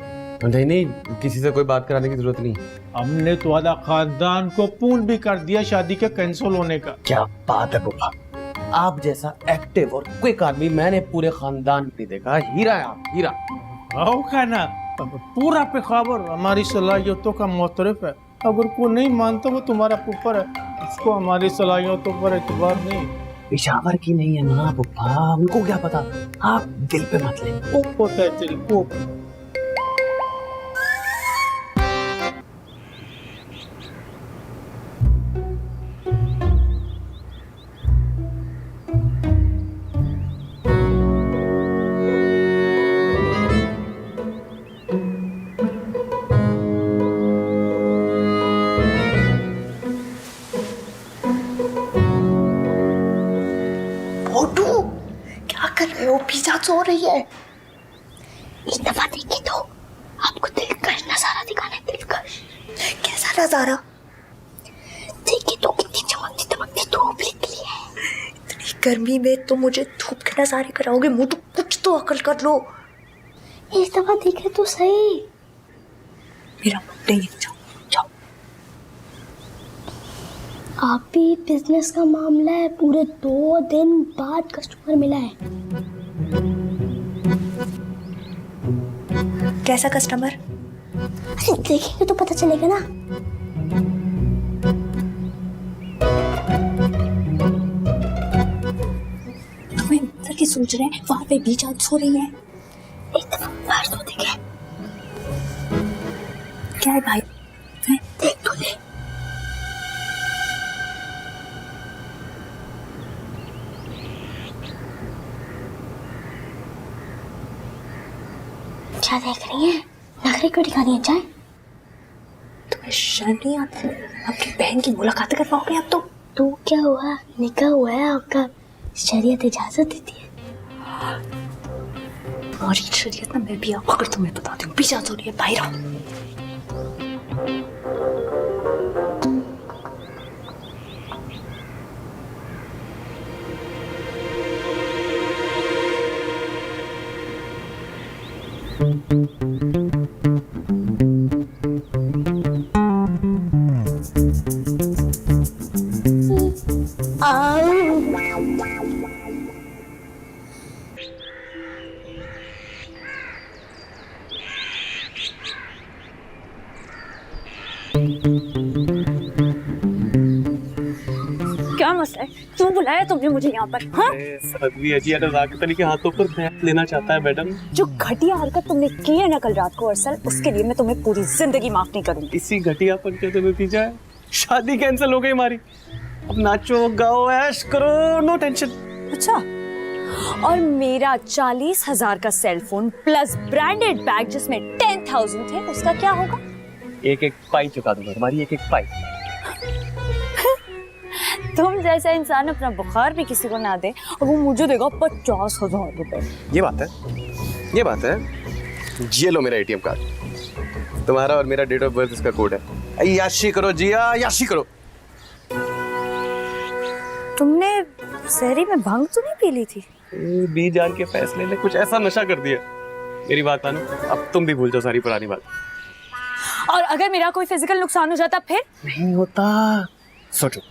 नहीं नहीं, किसी से कोई बात कराने की जरूरत नहीं। हमने तो आधा खानदान को फोन भी कर दिया शादी के कैंसिल होने का। क्या बात है पुप्पा, आप जैसा एक्टिव और क्विक आदमी मैंने पूरे खानदान में नहीं देखा। हीरा है आप, हीरा। आओ खाना पूरा पे खबर हमारी सलाहियतों का मोतरफ है। अगर कोई नहीं मानता वो तुम्हारा ऊपर है, उसको हमारी सलाहियतों पर एतबार नहीं। पेशावर की नहीं है ना पुप्पा, उनको क्या पता। आप दिल पे मत ले। होता है दिल को। बीजा सो रही है। एक दफा देखे तो आपको दिलकश नजारा दिखाना है, दिलकश। कैसा नजारा? देखिए तो कितनी चमकती दमकती धूप निकली है। इतनी गर्मी में तो मुझे धूप के नजारे कराओगे? मुझे तो कुछ तो अकल कर लो। एक दफा देखे तो सही। मेरा मन नहीं है, जाओ जाओ। आप भी बिजनेस का मामला है, पूरे 2 दिन बाद कस्टमर मिला है। कैसा कस्टमर? अरे देखेंगे तो पता चलेगा ना। तुम्हें अंदर की सोच रहे हैं, वहां पे बीच आज सो रही है। एक दफा बाहर तो देखे। क्या है भाई? देख तो ले। क्या देख रही है? नखरे क्यों दिखा रही है? चाय तुम्हें शर्म नहीं आती? आपकी बहन की मुलाकात कर पाओगे आप? तो क्या हुआ? निकाह हुआ है आपका, शरीयत इजाजत देती है। और शरीयत ना मैं भी आपको अगर तुम्हें बताती हूँ, पीछा हो रही है, बाहर आओ। क्या मसला है? क्यों बुलाया तुमने मुझे यहाँ पर? हाँ? के हाथों पर बैठ लेना चाहता है मैडम। जो घटिया हरकत तुमने की है ना कल रात को अरसल, उसके लिए मैं तुम्हें पूरी जिंदगी माफ नहीं करूंगी। इसी घटियापन के तुम्हें पीछा है। शादी कैंसिल हो गई हमारी। अब नाचो गाओ ऐश करो, नो टेंशन। अच्छा, और मेरा 40,000 का सेलफोन प्लस ब्रांडेड बैग जिसमें 10,000 थे, उसका क्या होगा? एक पाई चुका दूंगा तुम्हारी, एक पाई। तुम जैसा इंसान अपना बुखार भी किसी को ना दे और वो मुझे देगा 50,000 रुपए। ये बात है। ये लो मेरा ATM कार्ड, तुम्हारा और मेरा डेट ऑफ बर्थ इसका कोड है। याशी करो जिया, याशी करो। तुमने शहरी में भंग तो नहीं पी ली थी? बी जान के फैसले ने कुछ ऐसा नशा कर दिया। मेरी बात मानो, अब तुम भी भूल जाओ सारी पुरानी बात। और अगर मेरा कोई फिजिकल नुकसान हो जाता फिर? नहीं होता। सोचो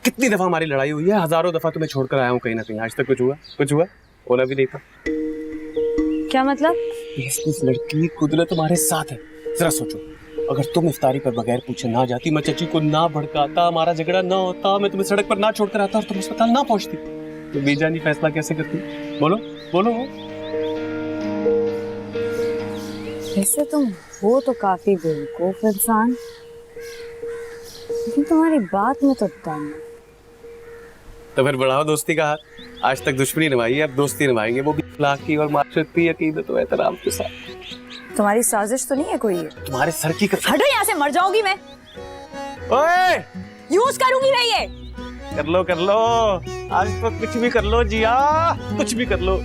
कितनी दफा हमारी लड़ाई हुई है, हजारों दफा तुम्हें छोड़कर आया हूँ कहीं ना कहीं। आज तक कुछ हुआ होना भी नहीं था। क्या मतलब? इस लड़की की कुदरत तुम्हारे साथ है। जरा सोचो, अगर तुम इफ्तारी पर बगैर पूछे ना जाती, मैं चाची को ना भड़काता, हमारा झगड़ा ना होता, मैं तुम्हें सड़क पर ना छोड़कर आता और तुम अस्पताल ना पहुंचती, तो बेजानी फैसला कैसे करती? बोलो। वैसे तुम हो तो काफी बेवकूफ इंसान, लेकिन तुम्हारी बात में तो दम है। तो फिर बढ़ाओ दोस्ती का हाथ। आज तक दुश्मनी निभाई है, अब दोस्ती निभाएंगे, वो भी अखलाक की और माशरती अकीदत और एहतराम के साथ। तुम्हारी साजिश तो नहीं है कोई? तुम्हारे सर की कसम। हटो यहाँ से, मर जाऊंगी मैं। ओए! यूज करूंगी मैं ये। कर लो आज तो कुछ भी कर लो जिया, कुछ भी कर लो।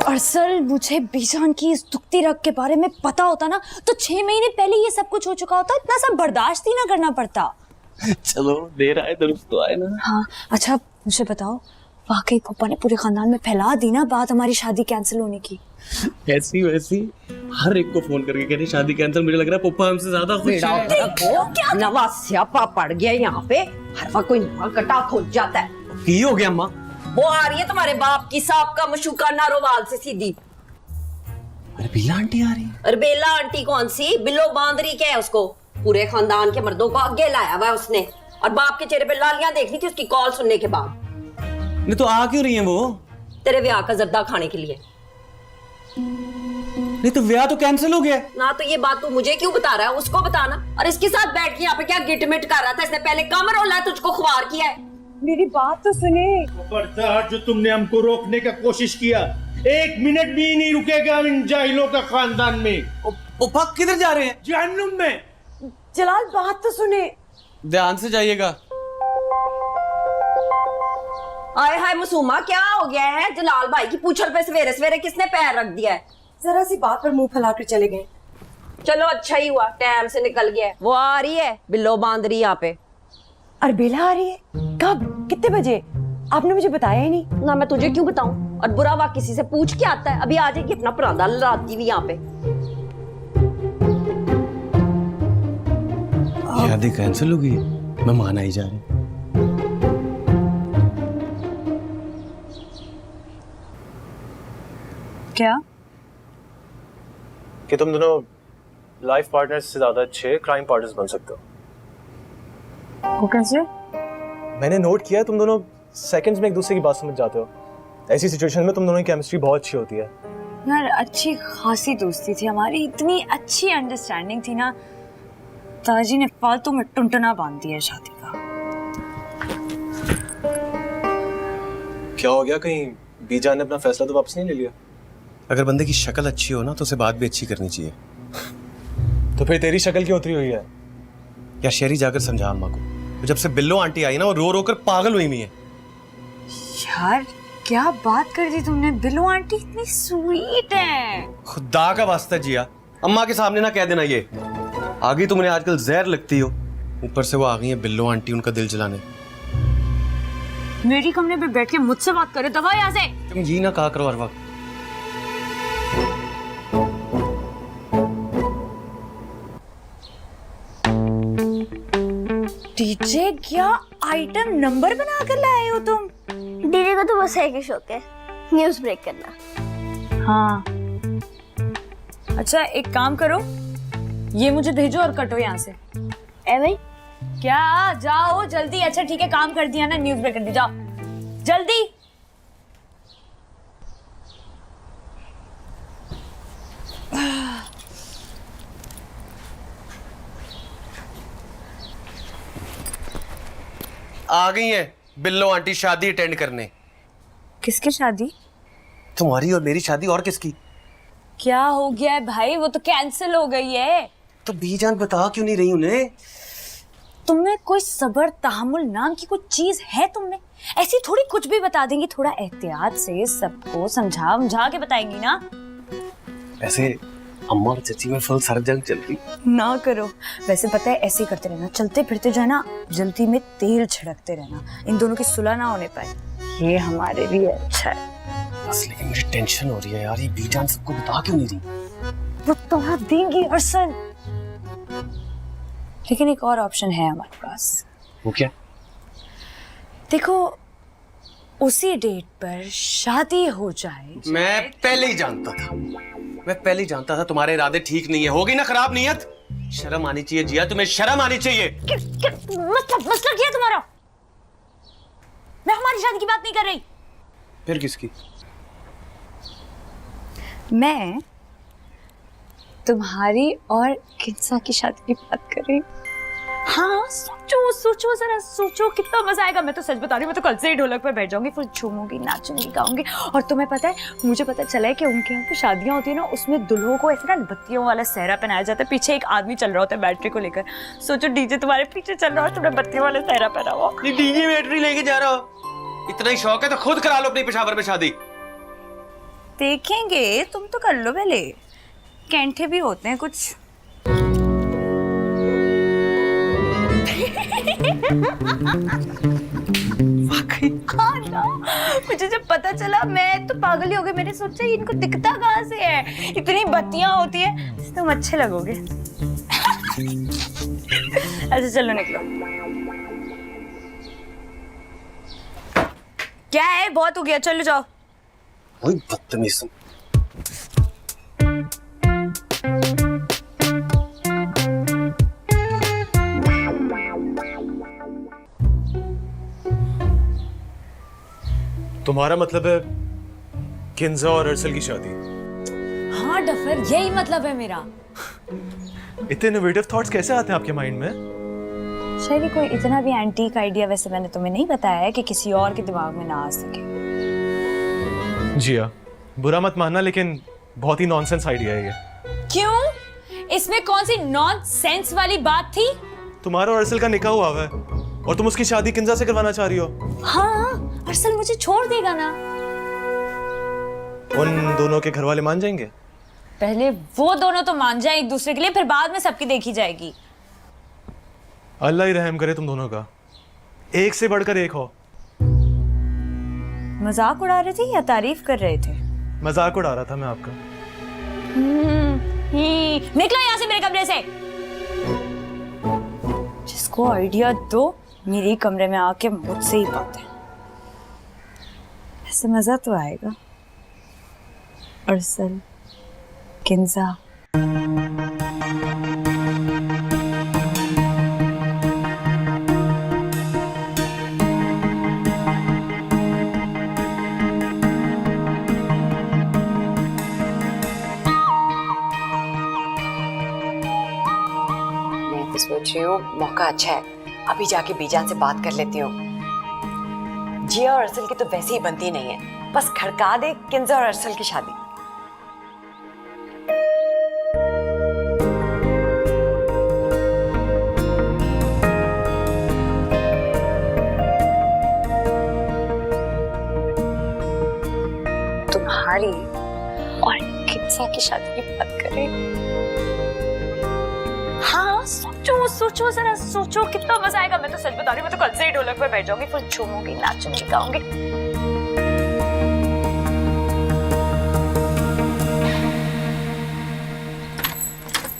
अरसल, मुझे बीजान की इस दुखती रग के बारे में पता होता ना तो 6 महीने पहले ये सब कुछ हो चुका होता, इतना सब बर्दाश्त ही ना करना पड़ता। चलो देर आए दुरुस्त तो आए ना। हाँ, अच्छा मुझे बताओ, वाकई पप्पा ने पूरे खानदान में फैला दी ना बात हमारी शादी कैंसिल होने की? ऐसी वैसी हर एक को फोन करके कह रही शादी कैंसिल। मुझे लग रहा है पप्पा हमसे ज्यादा खुश है। नवा स्यापा पड़ गया यहाँ पे, हर वक्त कोई नवा कटा खोज जाता है। की हो गया अम्मा? वो आ रही है तुम्हारे बाप की साहब का मशूका नारोवाल से सीधी। अरे बेला आंटी आ रही है। अरे बेला आंटी कौन सी, बिल्लो बांदरी क्या है उसको? पूरे खानदान के मर्दों को आगे लाया हुआ है उसने, और बाप के चेहरे पे लालियां देखनी थी उसकी कॉल सुनने के बाद। नहीं तो आ क्यों रही है वो? तेरे ब्याह का जर्दा खाने के लिए। नहीं तो ब्याह तो कैंसिल हो गया ना, तो ये बात तू मुझे क्यों बता रहा है? उसको बताना। और इसके साथ बैठ के यहाँ पे क्या गिटमिट कर रहा था? इसने पहले कमर रोला है, तुझको ख्वार किया है। मेरी बात तो सुने। खबरदार, जो तुमने हमको रोकने का कोशिश किया, 1 मिनट भी नहीं रुकेगा इन जाहिलों का खानदान में। पप्पा किधर जा रहे हैं? जहन्नुम में। जलाल बात तो सुने। ध्यान से जाइएगा। आए हाय मासूमा, क्या हो गया है? जलाल भाई की पूछल पे सवेरे सवेरे किसने पैर रख दिया है? जरा सी बात पर मुंह फैलाकर चले गए। चलो अच्छा ही हुआ, टाइम से निकल गया है। वो आ रही है, बिल्लो बांध रही यहाँ पे। और बेला आ रही है? कब, कितने बजे? आपने मुझे बताया ही नहीं। ना मैं तुझे क्यों बताऊं? और बुरा हुआ किसी से पूछ के आता है। अभी आ जाएगी अपना परांदा लड़ाती हुई यहाँ पे। शादी कैंसिल हो गई, मेहमान आई जा रहे हैं। क्या? कि तुम दोनों लाइफ पार्टनर्स से ज्यादा अच्छे क्राइम पार्टनर्स बन सकते हो। वो कैसे? मैंने नोट किया तुम दोनों सेकंड्स में एक दूसरे की बात समझ जाते हो। ऐसी सिचुएशन में तुम दोनों की केमिस्ट्री बहुत अच्छी होती है। यार अच्छी खासी दोस्ती थी हमारी, इतनी अच्छी अंडरस्टैंडिंग थी ना, ताजी ने फालतू में टुनटुना बांध दिया शादी का। क्या हो गया, कहीं बीजान ने अपना फैसला तो वापस नहीं ले लिया? अगर बंदे की शक्ल अच्छी हो ना तो उसे बात भी अच्छी करनी चाहिए। तो फिर तेरी शक्ल क्यों उतरी हुई है? या शेरी जाकर समझा अम्मा को, तो जब से बिल्लो आंटी आई ना वो रो रो कर पागल हुई हुई है। यार क्या बात कर दी तुमने, बिल्लो आंटी इतनी स्वीट है। खुदा का वास्ता जिया, अम्मा के सामने ना कह देना ये। आगे तुमने आजकल जहर लगती हो, ऊपर से वो आ गई है बिल्लो आंटी उनका दिल जलाने। मेरी कमरे पे बैठ के मुझसे बात करे, दबा यहाँ से। तुम ये ना कहा करो हर वक्त। डीजे क्या आइटम नंबर बना कर लाए हो तुम? डीजे को तो बस एक ही शौक है, न्यूज़ ब्रेक करना। हाँ अच्छा एक काम करो, ये मुझे भेजो और कटो यहाँ से। ए भाई क्या, जाओ जल्दी। अच्छा ठीक है, काम कर दिया ना, न्यूज़ ब्रेक कर दी, जाओ जल्दी। आ गई है बिल्लो आंटी शादी अटेंड करने। किसकी शादी? तुम्हारी और मेरी शादी, और किसकी? क्या हो गया है भाई, वो तो कैंसिल हो गई है। तो बीजान बता क्यों नहीं रही उन्हें? तुमने कोई सब्र तहम्मुल नाम की कोई चीज है तुमने? ऐसी थोड़ी कुछ भी बता देंगी, थोड़ा एहतियात से सबको समझा के बताएंगी ना। वैसे अम्मा और चाची में फुल सर जंग चल रही। ना करो, वैसे पता है ऐसे ही करते रहना, चलते फिरते जो है ना जल्दी में तेल छिड़कते रहना, इन दोनों की सुलह ना होने पाए, ये हमारे लिए अच्छा है। बस लेकिन मुझे टेंशन हो रही है यार, ये बीजान सबको बता क्यों नहीं रही? वो तो देंगी अरसल, लेकिन एक और ऑप्शन है हमारे पास। वो क्या? देखो उसी डेट पर शादी हो जाए। मैं पहले ही जानता था, मैं पहले ही जानता था तुम्हारे इरादे ठीक नहीं है। होगी ना खराब नीयत? शर्म आनी चाहिए जिया, तुम्हें शर्म आनी चाहिए। मसला क्या तुम्हारा? मैं हमारी शादी की बात नहीं कर रही। फिर किसकी? मैं तुम्हारी और किन्सा की शादी की बात कर रही। हाँ सोचो जरा सोचो, कितना मजा आएगा। मैं तो सच बता रही हूँ, मैं तो कल से ही ढोलक पर बैठ जाऊंगी, फिर झूमूंगी, नाचूंगी, गाऊंगी। और तुम्हें पता है, मुझे पता चला है कि उनके यहाँ पे शादियां होती है ना, उसमें दुल्हों को ऐसे ना बत्तियों वाला सहरा पहनाया जाता है, पीछे एक आदमी चल रहा होता है बैटरी को लेकर। सोचो डीजे तुम्हारे पीछे चल रहा है, तुमने बत्तियों वाला सहरा पहना हुआ। डीजे बैटरी लेके जा रहा हो? इतना ही शौक है तो खुद करा लो अपनी पेशावर में शादी। देखेंगे, तुम तो कर लो पहले, कैंठे भी होते हैं कुछ। मुझे जब पता चला मैं तो पागल ही हो गई। मैंने सोचा इनको दिखता कहाँ से है, इतनी बत्तियां होती है, तुम अच्छे लगोगे। अच्छा चलो निकलो। क्या है, बहुत हो गया, चलो जाओ। वही बदतमीज। तुम्हारा मतलब है किन्जा और अरसल की शादी? हाँ डफर, यही मतलब है मेरा। इतने इनोवेटिव थॉट्स कैसे आते हैं आपके माइंड में? शायद कोई इतना भी एंटीक आइडिया वैसे मैंने तुम्हें नहीं बताया है कि किसी और के दिमाग में ना आ सके। जिया, बुरा मत मानना, लेकिन बहुत ही नॉनसेंस आइडिया है ये। क्यों? इसमें कौन सी नॉनसेंस वाली बात थी? तुम्हारा और अरसल का निकाह हुआ है और तुम उसकी शादी किन्जा से करवाना चाह रही हो। हाँ अरसल मुझे छोड़ देगा ना? उन दोनों के घर वाले मान जाएंगे? पहले वो दोनों तो मान जाए एक दूसरे के लिए, फिर बाद में सबकी देखी जाएगी। अल्लाह ही रहम करे तुम दोनों का, एक से बढ़कर एक हो। मजाक उड़ा रहे थे या तारीफ कर रहे थे? मजाक उड़ा रहा था मैं आपका। निकलो यहाँ से मेरे कमरे से। जिसको आइडिया दो मेरे कमरे में आके मुझसे ही बात है। ऐसे मजा तो आएगा। अरसल, किंजा, सोच रही हूँ मौका अच्छा है, अभी जाके बीजान से बात कर लेती हूँ। जिया और अरसल की तो वैसे ही बनती नहीं है, बस खड़का दे किंजा और अरसल की शादी। तुम्हारी और किंजा की शादी की बात करें? हाँ, सोचो सोचो, जरा सोचो कितना मजा आएगा। मैं तो सच बता रही हूँ, मैं तो कल से ही ढोलक पे बैठ जाऊंगी, फिर झूमूंगी, नाचूंगी, गाऊंगी।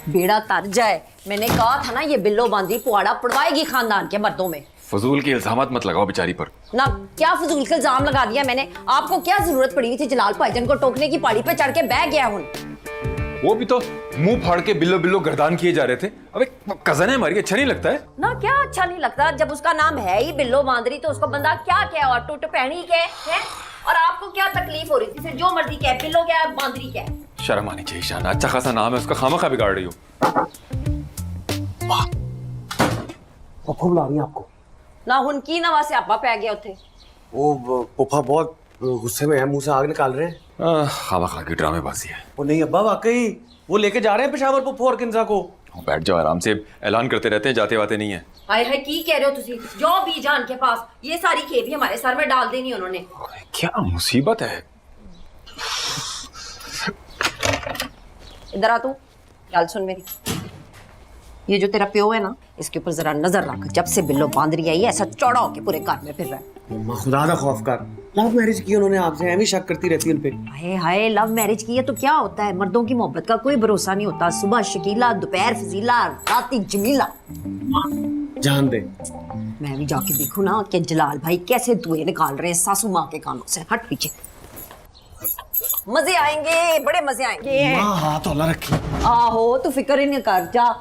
बेड़ा तर जाए। मैंने कहा था ना, ये बिल्लो बांधी पुआड़ा पड़वाएगी खानदान के मर्दों में। फजूल के इल्जामात मत लगाओ बेचारी पर। ना क्या फजूल के इल्जाम लगा दिया मैंने? आपको क्या जरूरत पड़ी हुई थी जलाल भाईजान को टोकने की? पहाड़ी पे चढ़ के बह गया हूँ। वो भी तो मुंह फाड़ के बिल्लो बिल्लो गर्दान किए जा रहे थे। अबे कजन है हमारी, अच्छा नहीं लगता है ना? क्या अच्छा नहीं लगता? जब उसका नाम है ही बिल्लो बांदरी तो उसको बंदा क्या क्या और टूट पहनी के है? और आपको क्या तकलीफ हो रही थी? फिर जो मर्जी क्या, बिल्लो क्या बांदरी क्या? शर्म आनी चाहिए शान, अच्छा खासा नाम है उसका, खामखा बिगाड़ रही हो। पप्पा बुला रही है आपको। ना उनकी नवा से आपा पै गया उथे। वो पप्पा बहुत गुस्से में है, मुंह से आग निकाल रहे हैं। खामखा की ड्रामेबाजी है। वो नहीं अब्बा, वाकई वो लेके जा रहे हैं पेशावर पप्पू और किंजा को। बैठ जाओ आराम से, ऐलान करते रहते हैं, जाते वाते नहीं है। हाय हाय की कह रहे हो तुसी? जो बीजान के पास ये सारी खेती हमारे सर में डाल देनी उन्होंने। क्या मुसीबत है। इधर आ तू, गल सुन मेरी। ये जो तेरा प्यो है ना, इसके ऊपर जरा नजर रख। जब से बिल्लो बांदरी आई है ऐसा चौड़ा होके पूरे घर में फिर रहा है। मम्मा खुदा दा खौफ कर, लव मैरिज की उन्होंने आपसे, ऐਵੇਂ शक करती रहती है उन पे। हाय हाय, लव मैरिज की है तो क्या होता है? मर्दों की मोहब्बत का कोई भरोसा नहीं होता। सुबह शकीला, दोपहर फजीला, राती जमीला। जान दे। मैं भी जाके देखूं ना कि जलाल भाई कैसे धुएं निकाल रहे हैं सासू माँ के कानों से। हट पीछे। मजे आएंगे, बड़े मजे आएंगे। माँ हाथ हौला रखी। आहो, तू फिक्र ही नहीं कर, जा